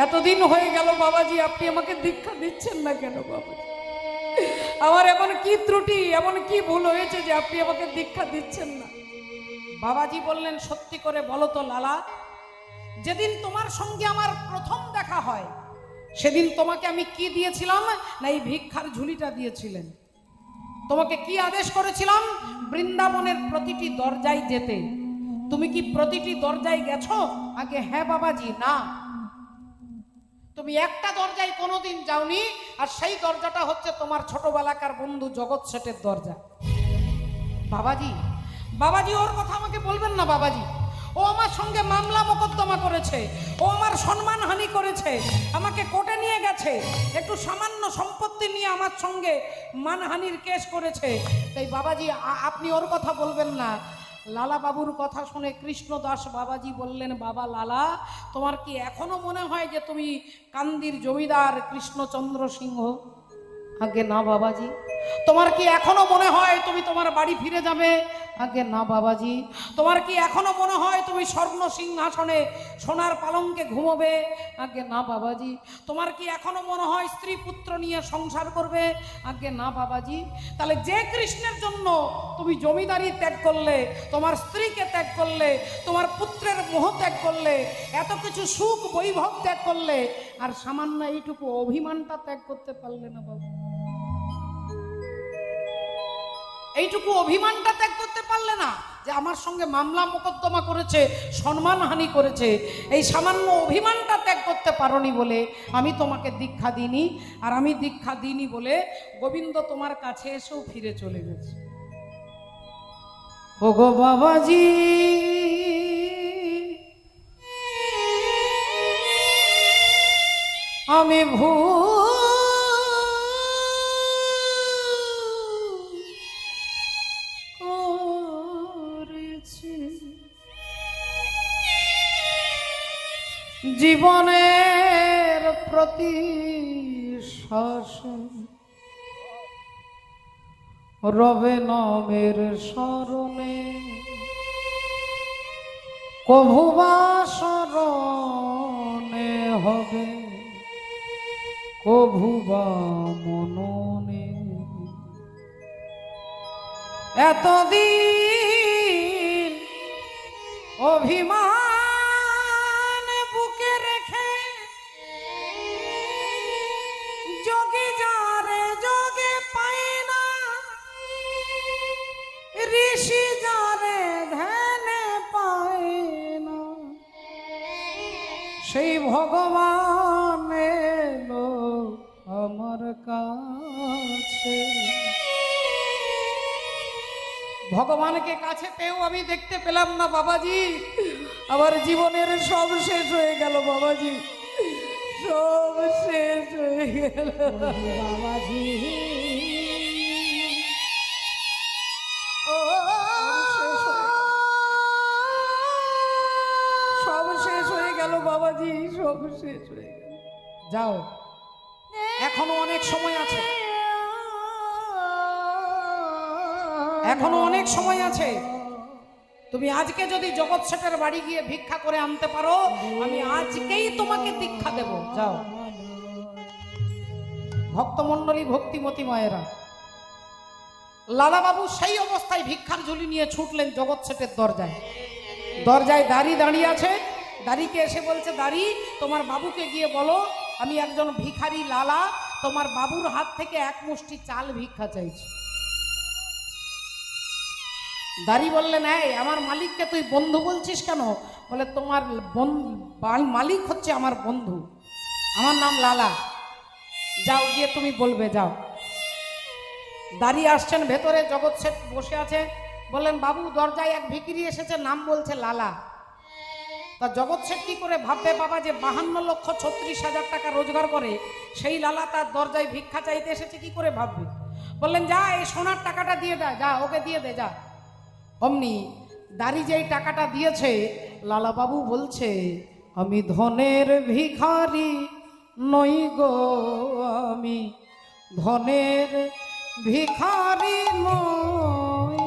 এতদিন হয়ে গেল বাবাজি, আপনি আমাকে দীক্ষা দিচ্ছেন না কেন বাবাজি? আমার এমন কি ত্রুটি, এমন কি ভুল হয়েছে যে আপনি আমাকে দীক্ষা দিচ্ছেন না? বাবাজি বললেন, সত্যি করে বলো তো লালা, যেদিন তোমার সঙ্গে আমার প্রথম দেখা হয় সেদিন তোমাকে আমি কি দিয়েছিলাম? না এই ভিক্ষার ঝুলিটা দিয়েছিলেন। তোমাকে কি আদেশ করেছিলাম? বৃন্দাবনের প্রতিটি দরজায় যেতে। তুমি কি প্রতিটি দরজায় গেছো? আগে হ্যাঁ বাবাজি। না, তুমি একটা দরজায় কোনোদিন যাওনি, আর সেই দরজাটা হচ্ছে তোমার ছোটবেলাকার বন্ধু জগৎ শেঠের দরজা। বাবাজি, বাবাজি ওর কথা আমাকে বলবেন না বাবাজি। ও আমার সঙ্গে মামলা মোকদ্দমা করেছে, ও আমার সম্মানহানি করেছে, আমাকে কোর্টে নিয়ে গেছে, একটু সামান্য সম্পত্তি নিয়ে আমার সঙ্গে মানহানির কেস করেছে। তাই বাবাজি আপনি ওর কথা বলবেন না। লালা বাবুর কথা শুনে কৃষ্ণদাস বাবাজি বললেন, বাবা লালা, তোমার কি এখনো মনে হয় যে তুমি কান্দির জমিদার কৃষ্ণচন্দ্র সিংহ? আগে না বাবাজি। তোমার কি এখনো মনে হয় তুমি তোমার বাড়ি ফিরে যাবে? আগে না বাবাজি। তোমার কি এখনো মনে হয় তুমি স্বর্ণ সিংহাসনে সোনার পালঙ্কে ঘুমোবে? আগে না বাবাজি। তোমার কি এখনো মনে হয় স্ত্রী পুত্র নিয়ে সংসার করবে? আগে না বাবাজি। তাহলে যে কৃষ্ণের জন্য তুমি জমিদারি ত্যাগ করলে, তোমার স্ত্রীকে ত্যাগ করলে, তোমার পুত্রের মোহ ত্যাগ করলে, এত কিছু সুখ বৈভব ত্যাগ করলে, আর সামান্য এইটুকু অভিমানটা ত্যাগ করতে পারলে না বাবু? এইটুকু অভিমানটা ত্যাগ করতে পারলে না? যে আমার সঙ্গে মামলা মোকদ্দমা করেছে, সম্মানহানি করেছে, এই সামান্য অভিমানটা ত্যাগ করতে পারোনি বলে আমি তোমাকে দীক্ষা দিইনি। আর আমি দীক্ষা দিইনি বলে গোবিন্দ তোমার কাছে এসেও ফিরে চলে গেছে। ওগো বাবাজি, আমি ভুল করেছি, জীবনের প্রতি শাসন রবে নামের স্মরণে, কভু বা স্মরণে হবে, কভু বা মননে। এতদিন অভিমান বুকে রেখে যোগে যারে যোগে পায় না, ঋষি যারে ধ্যানে পায় না, সেই ভগবান এলো আমার কাছে। ভগবানকে কাছে পেয়েও আমি দেখতে পেলাম না বাবাজি, আমার জীবনের সব শেষ হয়ে গেল বাবাজি, সব শেষ হয়ে গেল বাবাজি। ও সব শেষ হয়ে গেল বাবাজি, সব শেষ হয়ে গেল। যাও, এখনো অনেক সময় আছে, এখনো অনেক সময় আছে। তুমি আজকে যদি জগৎ শেঠের বাড়ি গিয়ে ভিক্ষা করে আনতে পারো, আমি আজকেই তোমাকে দীক্ষা দেব। যাও। ভক্তমণ্ডলী, ভক্তিমতী মায়েরা, লালাবাবু সেই অবস্থায় ভিক্ষার ঝুলি নিয়ে ছুটলেন জগৎ শেঠের দরজায়। দরজায় দাঁড়ি দাঁড়িয়ে আছে। দাঁড়িকে এসে বলছে, দাঁড়ি তোমার বাবুকে গিয়ে বলো আমি একজন ভিখারি লালা, তোমার বাবুর হাত থেকে এক মুষ্টি চাল ভিক্ষা চাইছি। দাঁড়ি বললেন, এই আমার মালিককে তুই বন্ধু বলছিস কেন? বলে, তোমার মালিক হচ্ছে আমার বন্ধু, আমার নাম লালা। যাও, গিয়ে তুমি বলবে, যাও। দাঁড়িয়ে আসছেন ভেতরে, জগৎ শেঠ বসে আছে। বললেন, বাবু দরজায় এক ভিখিরি এসেছে, নাম বলছে লালা। তা জগৎ শেঠ কি করে ভাববে বাবা যে 52,36,000 টাকা রোজগার করে সেই লালা তার দরজায় ভিক্ষা চাইতে এসেছে, কি করে ভাববে? বললেন, যা এই সোনার টাকাটা দিয়ে দে, যা ওকে দিয়ে দে, যা। অমনি দাড়ি যেই টাকাটা দিয়েছে, লালা বাবু বলছে, আমি ধনের ভিখারি নই গো, আমি ধনের ভিখারি নই,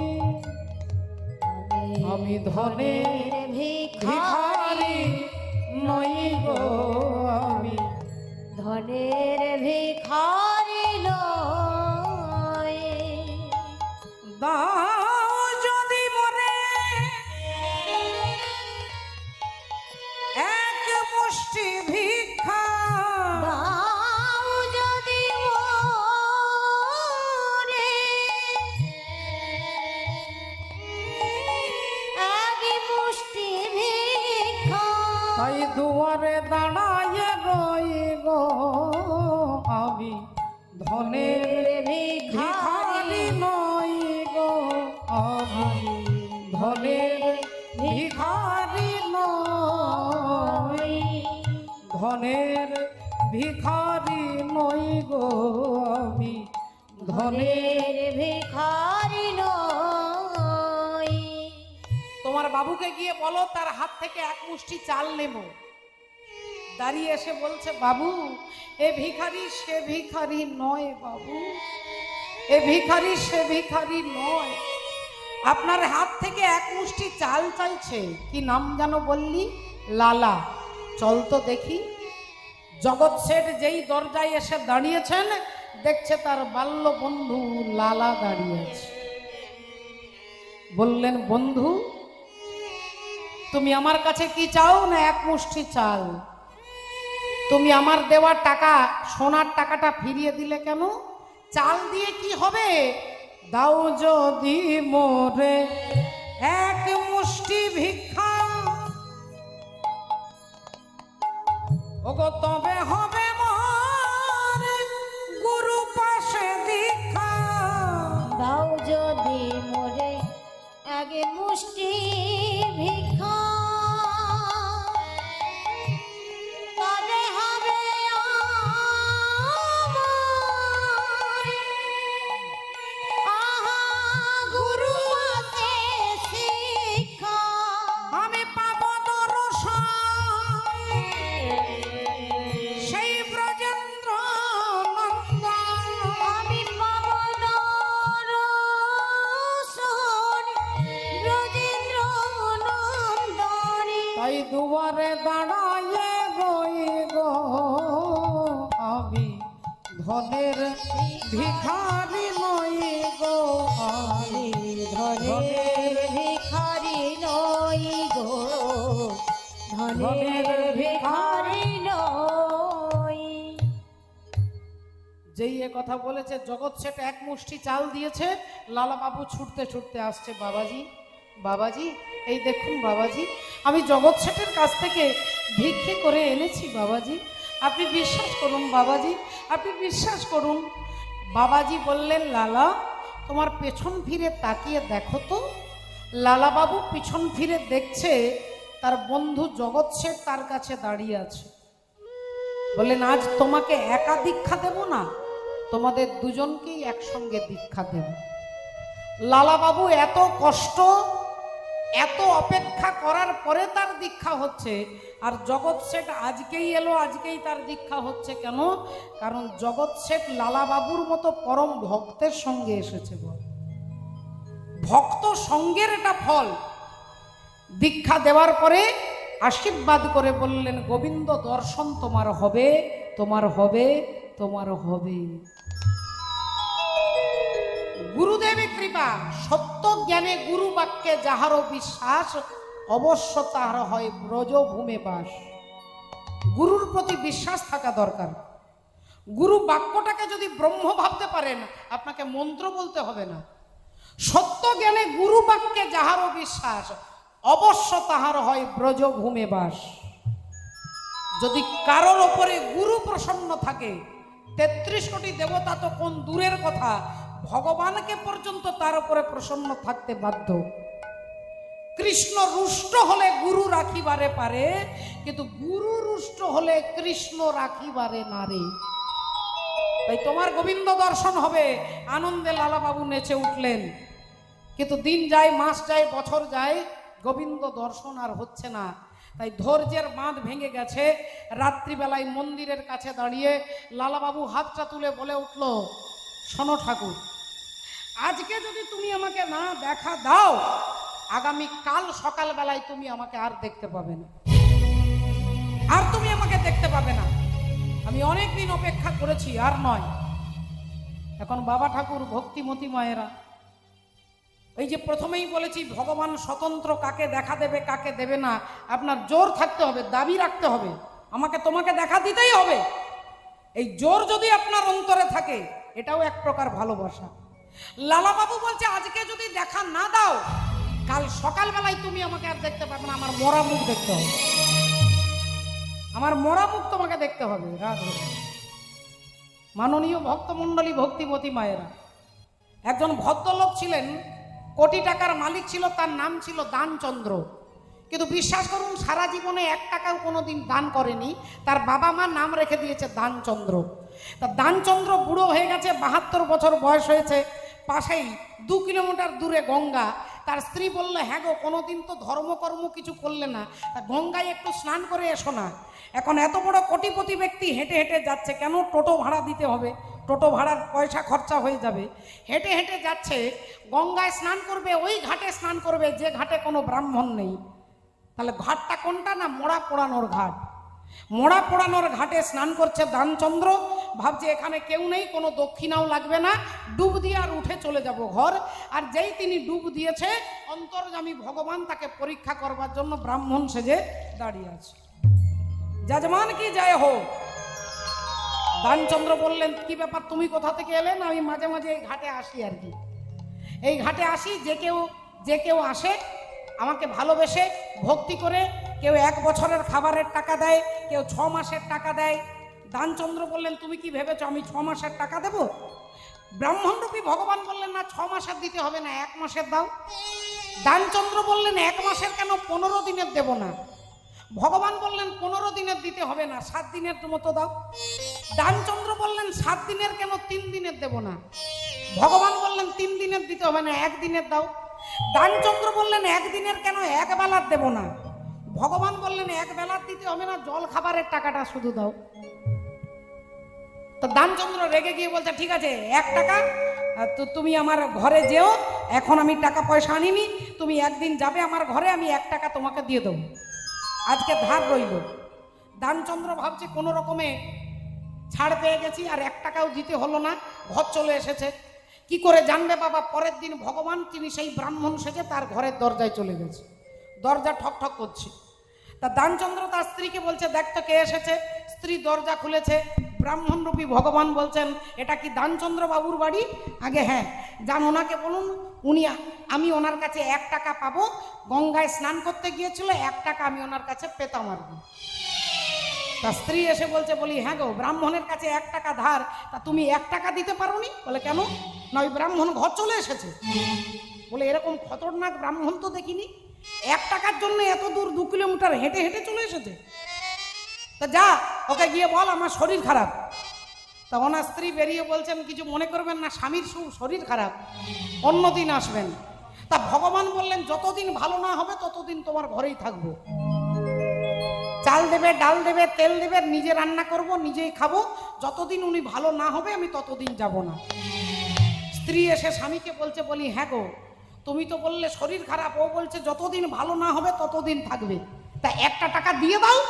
আমি ধনের ভিখারি নই গো, আমি ধনের ভিখারি নয়। দাও যদি মরে এক মুষ্টি ভিক্ষা, দাও যদি মোরে এক মুষ্টি ভিক্ষা, তাই দুয়ারে দাঁড়ায় রই গো, আমি ধনের ভিখারি নই গো, আমি ধনের ভিখারি নই, ধনের ভিখারি নই গো, আমি ধনের। ধনের ভিখারি নয়। তোমার বাবুকে গিয়ে বলো তার হাত থেকে এক মুষ্টি চাল নেব। দাঁড়িয়ে এসে বলছে, বাবু এ ভিখারি সে ভিখারি নয়, বাবু এ ভিখারি সে ভিখারি নয়, আপনার হাত থেকে এক মুষ্টি চাল চাইছে। কি নাম যেন বললি? লালা। চল তো দেখি। জগৎ শেঠ যেই দরজায় এসে দাঁড়িয়েছেন, দেখছে তার বাল্য বন্ধু লালা দাঁড়িয়ে আছে। বললেন, বন্ধু তুমি আমার কাছে কি চাও? না এক মুষ্টি চাল। তুমি আমার দেওয়া টাকা, সোনার টাকাটা ফিরিয়ে দিলে কেন? চাল দিয়ে কি হবে? দাও যদি মোরে এক মুষ্টি ভিক্ষা, ওগো তবে হবে মোর গুরু পাশে দীক্ষা। দাও যদি মোরে এক মুষ্টি ভিক্ষা, তবে হবে ধনের ভিখারি নই গো আমি, ধনের ভিখারি নই গো, ধনের ভিখারি নই। যেই এ কথা বলেছে জগৎ শেঠ এক মুষ্টি চাল দিয়েছে, লালা বাবু ছুটতে ছুটতে আসছে, বাবাজি বাবাজি এই দেখুন বাবাজি, আমি জগৎ শেঠের কাছ থেকে ভিক্ষে করে এনেছি বাবাজি, আপনি বিশ্বাস করুন বাবাজি, আপনি বিশ্বাস করুন। বাবাজি বললেন, লালা তোমার পেছন ফিরে তাকিয়ে দেখো তো। লালা বাবু পিছন ফিরে দেখছে, তার বন্ধু জগৎ শেঠ তার কাছে দাঁড়িয়ে আছে। বললেন, আজ তোমাকে একা দীক্ষা দেব না, তোমাদের দুজনকেই একসঙ্গে দীক্ষা দেব। লালা বাবু এত কষ্ট, এত অপেক্ষা করার পরে তার দীক্ষা হচ্ছে, আর জগৎ শেঠ আজকেই এলো, আজকেই তার দীক্ষা হচ্ছে। কেন? কারণ জগৎ শেঠ লালা বাবুর মতো পরম ভক্তের সঙ্গে এসেছে। ভক্ত সঙ্গের এটা ফল। দীক্ষা দেওয়ার পরে আশীর্বাদ করে বললেন, গোবিন্দ দর্শন তোমার হবে, তোমার হবে, তোমার হবে। গুরুদেবের কৃপা, সত্য জ্ঞানে গুরু বাক্যে যাহারও বিশ্বাস, অবশ্য তাহার হয় ব্রজভূমে বাস। গুরুর প্রতি বিশ্বাস থাকা দরকার। গুরু বাক্যটাকে যদি ব্রহ্ম ভাবতে পারেন, আপনাকে মন্ত্র বলতে হবে না। সত্য জ্ঞানে গুরু বাক্যে যাহারও বিশ্বাস, অবশ্য তাহার হয় ব্রজভূমে বাস। যদি কারোর ওপরে গুরু প্রসন্ন থাকে, ৩৩ কোটি দেবতা তো কোন দূরের কথা, ভগবানকে পর্যন্ত তার উপরে প্রসন্ন থাকতে বাধ্য। কৃষ্ণ রুষ্ট হলে গুরু রাখিবারে পারে, কিন্তু গুরু রুষ্ট হলে কৃষ্ণ রাখিবারে না রে। তাই তোমার গোবিন্দ দর্শন হবে। আনন্দে লালা বাবু নেচে উঠলেন। কিন্তু দিন যায়, মাস যায়, বছর যায়, গোবিন্দ দর্শন আর হচ্ছে না। তাই ধৈর্যের বাঁধ ভেঙে গেছে। রাত্রিবেলায় মন্দিরের কাছে দাঁড়িয়ে লালাবাবু হাতটা তুলে বলে উঠল, শোনো ঠাকুর, আজকে যদি তুমি আমাকে না দেখা দাও, আগামী কাল সকালবেলায় তুমি আমাকে আর দেখতে পাবে না, আর তুমি আমাকে দেখতে পাবে না। আমি অনেকদিন অপেক্ষা করেছি, আর নয়। এখন বাবা ঠাকুর, ভক্তিমতী মায়েরা, এই যে প্রথমেই বলেছি ভগবান স্বতন্ত্র, কাকে দেখা দেবে কাকে দেবে না আপনার জোর থাকতে হবে, দাবি রাখতে হবে, আমাকে তোমাকে দেখা দিতেই হবে। এই জোর যদি আপনার অন্তরে থাকে, এটাও এক প্রকার ভালোবাসা। লালাবাবু বলছে, আজকে যদি দেখা না দাও, কাল সকালবেলায় তুমি আমাকে আর দেখতে পাবে না, আমার মরা মুখ দেখতে হবে, আমার মরা মুখ তোমাকে দেখতে হবে। রাধে। মাননীয় ভক্তমণ্ডলী, ভক্তিমতী মায়েরা, একজন ভদ্রলোক ছিলেন, কোটি টাকার মালিক ছিল, তার নাম ছিল দানচন্দ্র। কিন্তু বিশ্বাস করুন, সারা জীবনে 1 টাকাও কোনোদিন দান করেনি। তার বাবা মা নাম রেখে দিয়েছে দানচন্দ্র। তা দানচন্দ্র বুড়ো হয়ে গেছে, 72 বছর বয়স হয়েছে। পাশেই 2 কিলোমিটার দূরে গঙ্গা। তার স্ত্রী বলল, হ্যাঁ গো, কোনোদিন তো ধর্মকর্ম কিছু করলে না, তা গঙ্গায় একটু স্নান করে এসো না। এখন এত বড় কোটিপতি ব্যক্তি হেঁটে হেঁটে যাচ্ছে, কেন? টোটো ভাড়া দিতে হবে, টোটো ভাড়ার পয়সা খরচা হয়ে যাবে। হেঁটে হেঁটে যাচ্ছে, গঙ্গায় স্নান করবে, ওই ঘাটে স্নান করবে যে ঘাটে কোনো ব্রাহ্মণ নেই। তাহলে ঘাটটা কোনটা? না, মোড়া পোড়ানোর ঘাট। মোড়া পোড়ানোর ঘাটে স্নান করছে দানচন্দ্র। ভাবছে এখানে কেউ নেই, কোনো দক্ষিণাও লাগবে না, ডুব দিয়ে আর উঠে চলে যাব ঘর। আর যেই তিনি ডুব দিয়েছে, অন্তর্যামী ভগবান তাকে পরীক্ষা করবার জন্য ব্রাহ্মণ সেজে দাঁড়িয়ে আছে। যজমান কি জয় হোক। দানচন্দ্র বললেন, কি ব্যাপার, তুমি কোথা থেকে এলেন? আমি মাঝে মাঝে এই ঘাটে আসি আর কি, এই ঘাটে আসি। যে কেউ আসে আমাকে ভালোবেসে ভক্তি করে, কেউ 1 বছরের খাবারের টাকা দেয়, কেউ 6 মাসের টাকা দেয়। দানচন্দ্র বললেন, তুমি কি ভেবেছো আমি 6 মাসের টাকা দেব? ব্রাহ্মণরূপী ভগবান বললেন, না, 6 মাসের দিতে হবে না, 1 মাসের দাও। দানচন্দ্র বললেন, 1 মাসের কেন, 15 দিনের দেব না। ভগবান বললেন, 15 দিনের দিতে হবে না, 7 দিনের মতো দাও। দানচন্দ্র বললেন, 7 দিনের কেন, 3 দিনের দেব না। ভগবান বললেন, 3 দিনের দিতে হবে না, 1 দিনের দাও। দানচন্দ্র বললেন, 1 দিনের কেন, 1 বেলার দেব না। ভগবান বললেন, 1 বেলার দিতে হবে না, জল খাবারের টাকাটা শুধু দাও। তো দানচন্দ্র রেগে গিয়ে বলছে, ঠিক আছে, 1 টাকা, তো তুমি আমার ঘরে যেও, এখন আমি টাকা পয়সা আনিনি, তুমি একদিন যাবে আমার ঘরে, আমি 1 টাকা তোমাকে দিয়ে দেবো, আজকে ধার রইল। দানচন্দ্র ভাবছে কোনো রকমে ছাড় পেয়ে গেছি, আর 1 টাকাও দিতে হলো না, ঘর চলে এসেছে। কি করে জানবে বাবা? পরের দিন ভগবান তিনি সেই ব্রাহ্মণ সেজে তার ঘরের দরজায় চলে গেছে, দরজা ঠক ঠক করছে। তা দানচন্দ্র তার স্ত্রীকে বলছে, দেখ তো কে এসেছে। স্ত্রী দরজা খুলেছে, ব্রাহ্মণ রূপী ভগবান বলছেন, এটা কি দানচন্দ্র বাবুর বাড়ি? আগে হ্যাঁ, যান ওনাকে বলুন, আমি ওনার কাছে 1 টাকা পাবো, গঙ্গায় স্নান করতে গিয়েছিল, 1 টাকা আমি ওনার কাছে পেতাম আর কি। তা স্ত্রী এসে বলছে, বলি হ্যাঁ গো, ব্রাহ্মণের কাছে 1 টাকা ধার, তা তুমি 1 টাকা দিতে পারোনি? বলে কেন? না ওই ব্রাহ্মণ ঘর চলে এসেছে। বলে এরকম খতরনাক ব্রাহ্মণ তো দেখিনি, 1 টাকার জন্য এত দূর 2 কিলোমিটার হেঁটে হেঁটে চলে এসেছে। তা যা ওকে গিয়ে বল আমার শরীর খারাপ। তা ওনার স্ত্রী বেরিয়ে বলছেন, কিছু মনে করবেন না, স্বামীর শরীর খারাপ, অন্যদিন আসবেন। তা ভগবান বললেন, যতদিন ভালো না হবে ততদিন তোমার ঘরেই থাকবো। চাল দেবে, ডাল দেবে, তেল দেবে, নিজে রান্না করব, নিজেই খাবো, যতদিন উনি ভালো না হবে আমি ততদিন যাব না। স্ত্রী এসে স্বামীকে বলছে, বলি হ্যাঁ গো, তুমি তো বললে শরীর খারাপ, ও বলছে যতদিন ভালো না হবে ততদিন থাকবে, তা 1 টাকা দিয়ে দাও।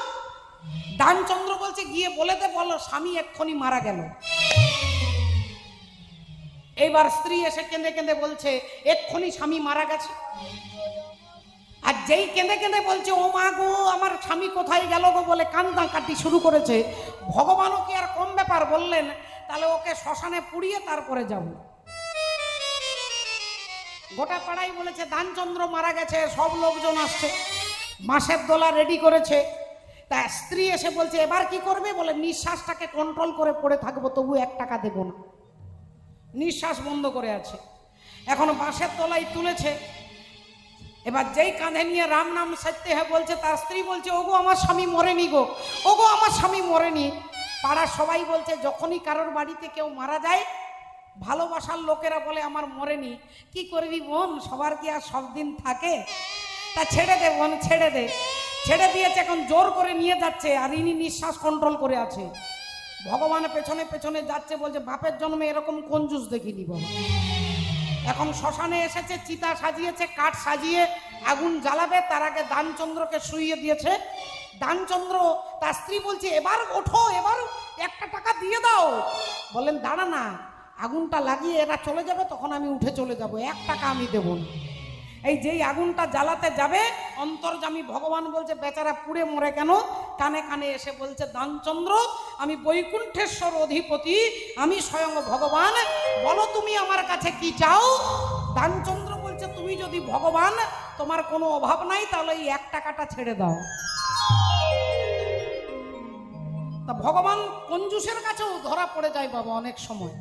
দানচন্দ্র বলছে, গিয়ে বলে দে, বলো স্বামী এক্ষুনি মারা গেল। এইবার স্ত্রী এসে কেঁদে কেঁদে বলছে, এক্ষুনি স্বামী মারা গেছে। আর যেই কেঁদে কেঁদে বলছে, ও মা গো, আমার স্বামী কোথায় গেল গো বলে কান্না কাটি শুরু করেছে, ভগবানও কি আর কম ব্যাপার, বললেন তাহলে ওকে শ্মশানে পুড়িয়ে তারপরে যাব। গোটা পাড়াই বলেছে দানচন্দ্র মারা গেছে, সব লোকজন আসছে, মাসের দোলা রেডি করেছে। তা স্ত্রী এসে বলছে, এবার কি করবে? বলে নিঃশ্বাসটাকে কন্ট্রোল করে পড়ে থাকবো, তবু 1 টাকা দেবো না। নিঃশ্বাস বন্ধ করে আছে, এখন বাঁশের তলায় তুলেছে। এবার যেই কাঁধে নিয়ে রাম নাম সাজতে হয় বলছে, তার স্ত্রী বলছে, ওগো আমার স্বামী মরেনি গো, ওগো আমার স্বামী মরেনি। পাড়ার সবাই বলছে, যখনই কারোর বাড়িতে কেউ মারা যায়, ভালোবাসার লোকেরা বলে আমার মরেনি। কি করবি বোন, সবার কি আর সব দিন থাকে? তা ছেড়ে দে বোন, ছেড়ে দে। ছেড়ে দিয়েছে, এখন জোর করে নিয়ে যাচ্ছে, আর ইনি নিঃশ্বাস কন্ট্রোল করে আছে। ভগবানের পেছনে পেছনে যাচ্ছে, বলছে বাপের জন্মে এরকম কঞ্জুস দেখিনি বাবা। এখন শ্মশানে এসেছে, চিতা সাজিয়েছে, কাঠ সাজিয়ে আগুন জ্বালাবে, তার আগে দানচন্দ্রকে শুইয়ে দিয়েছে। দানচন্দ্র তার স্ত্রী বলছে, এবার ওঠো, এবার 1 টাকা দিয়ে দাও। বলেন দাঁড়া না, আগুনটা লাগিয়ে এরা চলে যাবে, তখন আমি উঠে চলে যাব, 1 টাকা আমি দেব না। এই যেই আগুনটা জ্বালাতে যাবে, অন্তর্যামী ভগবান বলছে, বেচারা পুড়ে মরে কেন? কানে কানে এসে বলছে, দানচন্দ্র আমি বৈকুণ্ঠেশ্বর অধিপতি, আমি স্বয়ং ভগবান, বলো তুমি আমার কাছে কি চাও? দানচন্দ্র বলছে, তুমি যদি ভগবান, তোমার কোনো অভাব নাই, তাহলে এই 1 টাকাটা ছেড়ে দাও। তা ভগবান কঞ্জুসের কাছেও ধরা পড়ে যায় বাবা অনেক সময়,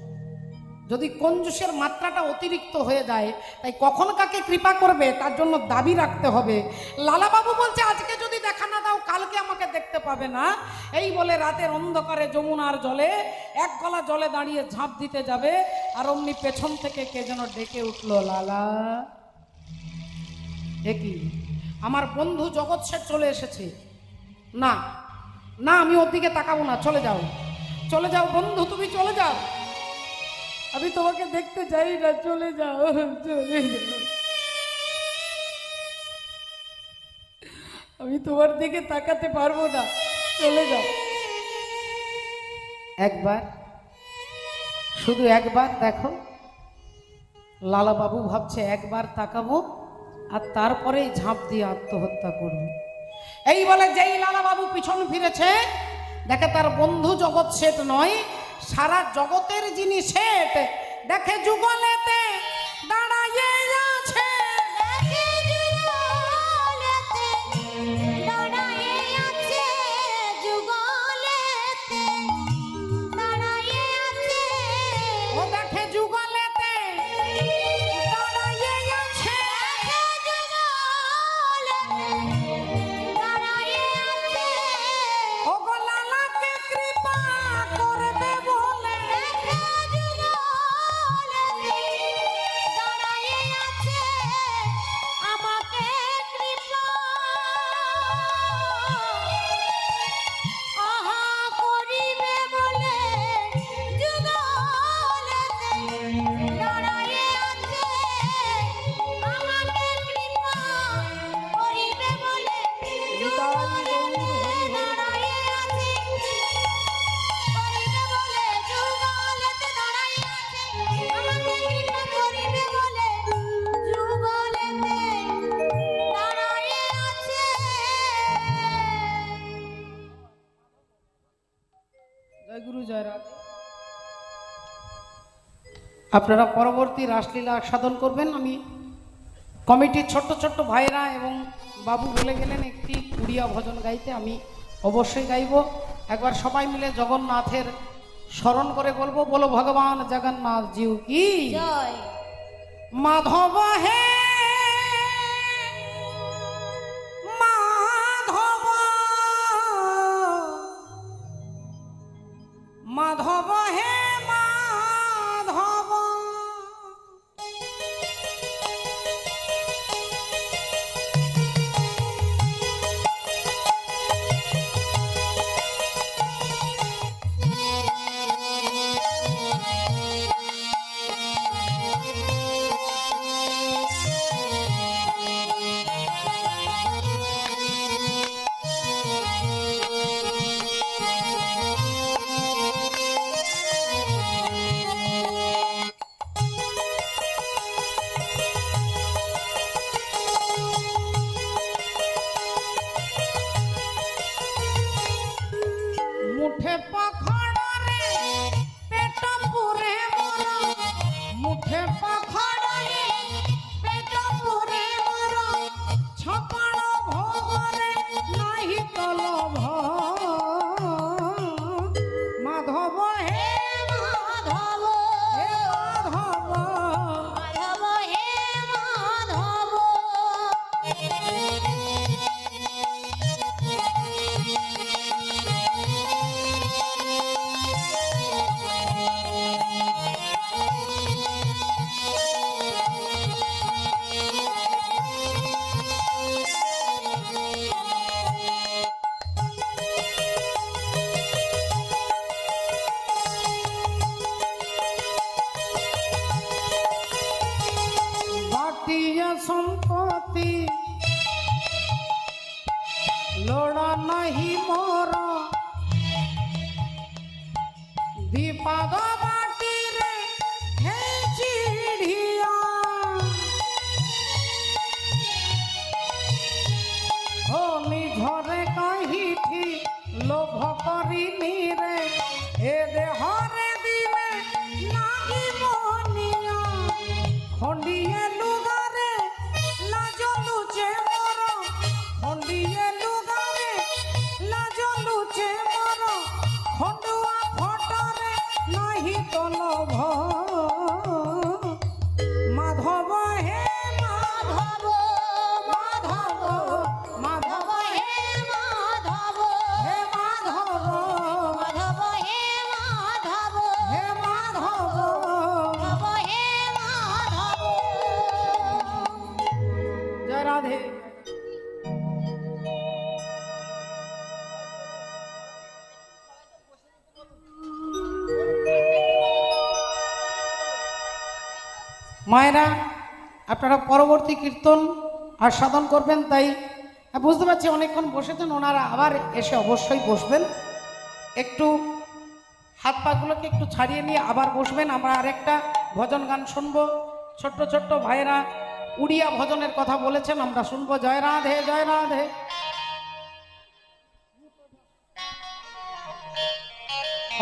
যদি কঞ্জুসের মাত্রাটা অতিরিক্ত হয়ে যায়। তাই কখন কাকে কৃপা করবে তার জন্য দাবি রাখতে হবে। লালাবাবু বলছে, আজকে যদি দেখা না দাও, কালকে আমাকে দেখতে পাবে না। এই বলে রাতের অন্ধকারে যমুনার জলে 1 গলা জলে দাঁড়িয়ে ঝাঁপ দিতে যাবে, আর অমনি পেছন থেকে কে যেন ডেকে উঠলো, লালা। একই আমার বন্ধু জগৎ শেঠ চলে এসেছে। না না, আমি ওর দিকে তাকাবো না, চলে যাও, চলে যাও বন্ধু, তুমি চলে যাও, আমি তোমাকে দেখতে চাই না, চলে যাও, চলে যাও, আমি তোমার দিকে তাকাতে পারবো না, চলে যাও। একবার, শুধু একবার দেখো। লালাবাবু ভাবছে একবার তাকাবো আর তারপরেই ঝাঁপ দিয়ে আত্মহত্যা করবে। এই বলে যেই লালাবাবু পিছন ফিরেছে, দেখে তার বন্ধু জগৎ শেঠ নয়, সারা জগতের যিনি শেঠ, দেখে যুগলেতে দাঁড়াইয়ে আছে। ও দেখে যুগলেতে দাঁড়াইয়ে আছে। ও গো লালাকে কৃপা করবে বলে আপনারা পরবর্তী রাসলীলা সাধন করবেন। আমি কমিটির ছোট্ট ছোট্ট ভাইরা এবং বাবু বলে গেলেন একটি উড়িয়া ভজন গাইতে, আমি অবশ্যই গাইব। একবার সবাই মিলে জগন্নাথের স্মরণ করে বলবো, বলো ভগবান জগন্নাথ জিউ কি জয়। মাধব হে মাধব, মাধব হে মাধব, মুঠে পাখড়রে পেট পুরে মর, মুঠে পাখড়রে পেট পুরে মর, ছপণ ভোগরে নাহি তলভ। মাধব হে মাধব হে মাধব, মাধব হে মাধব। বাটিয়া সম্পত্তি লোড়া নাহি মোর, দীপাদ বাটিরে হেছি ঢিয়া, ও নিঝরে কাহিঠি লোভ করিনি রে, এ দেহরে দিলে নাহি মনিয়া, খন্ডিয়ে লুগারে লাজ লুচে মর, খন্ডিয়ে লুগারে লাজ লুচে মর, খন্ডুয়া ফটরে নাহি তলভ। মাধব হে মাধব মাধব মাধব হে মাধব হে মাধব, মাধব হে মাধব হে মাধব, মাধব হে মাধব। জয় রাধে। মায়েরা, আপনারা পরবর্তী কীর্তন আর সাধন করবেন, তাই বুঝতে পারছি অনেকক্ষণ বসেছেন, ওনারা আবার এসে অবশ্যই বসবেন। একটু হাত পাগুলোকে একটু ছাড়িয়ে নিয়ে আবার বসবেন। আমরা আরেকটা ভজন গান শুনবো। ছোট্ট ছোট্ট ভাইরা উড়িয়া ভজনের কথা বলেছেন, আমরা শুনবো। জয় রাধে, জয় রাধে।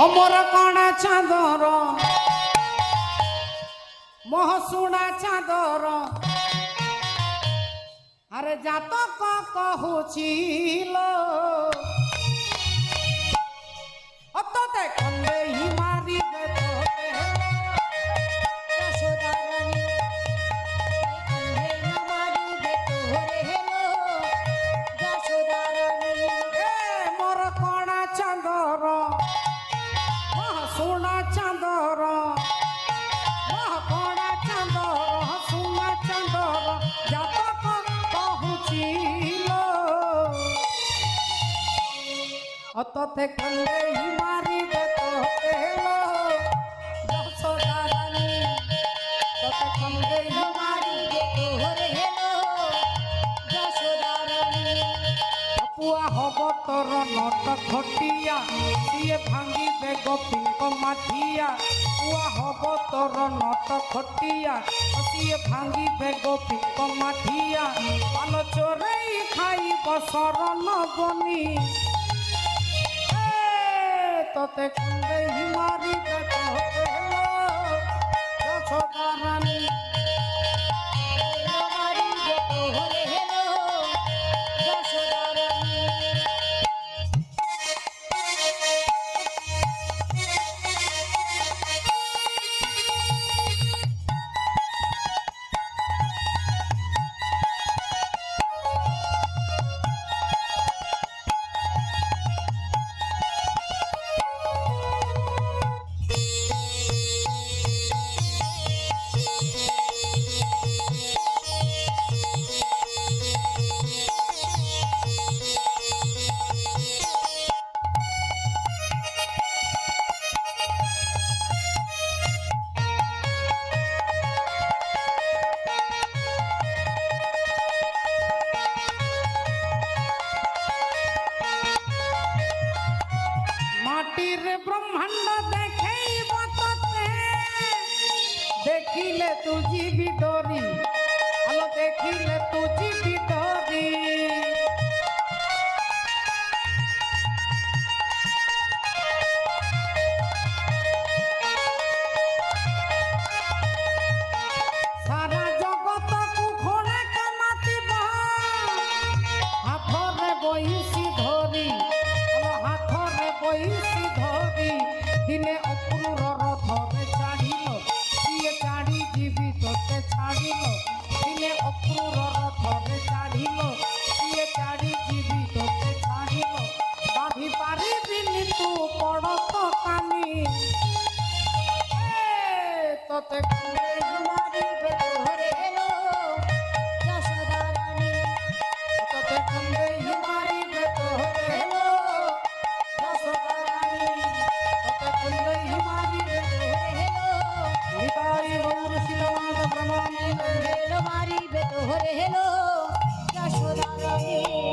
অমর কণা চাঁদর মহসুণা চাঁদর, আরে জাতক কহুছিল অততে কন্দে হিমারি বেততে, যশোদা রানী কন্ধে নামারি বেতরে হেলো, যশোদা রানী। এ মোর কণা চাঁদর মহসুণা চাঁদর, মহকণা চাঁদর সুণা চাঁদর, জাতক কহুছিল অততে কন্দে হিমারি বেততে, যশোদা রানী ততে কন্দে হিমারি বেতরে হেলো, যশোদা রানী। পুয়া হব তোর নট ঘটিয়া, সিয়ে ভাঙিবে গোপীঙ্ক মাঠিয়া। পুয়া হব তোর নট ঘটিয়া, সিয়ে ভাঙিবে গোপীঙ্ক মাঠিয়া। পাল চোরেই খাইব শরণ বনি, ততে কন্দে হিমারি বেততে, তু জিবি ডরি আলো দেখিলে তু জিবি ডরি সারা জগতকু ঘোড়া কামাতিব হাথরে বইসি ধরি হাথরে বইসি ধরি দিনে অক্রূর রথরে ছাড়িল সিয়ে ছাড়ি জীবিততে ছাড়িল দিনে অক্রূর রথরে ছাড়িল সিয়ে ছাড়ি জীবিততে ছাড়িল বাঁধি পারিবিনি তু পড়ত কানি তোতে মারিবে তোরে এলো যশোদা রানী তোতে কান্দে মারিবে তোরে এলো যশোদা রানী তোতে কান্দে মারিবে এলো নিতাই গৌর শিলনাথ ব্রহ্মানন্দে এলো মারিবে তোরে এলো যশোদা রানী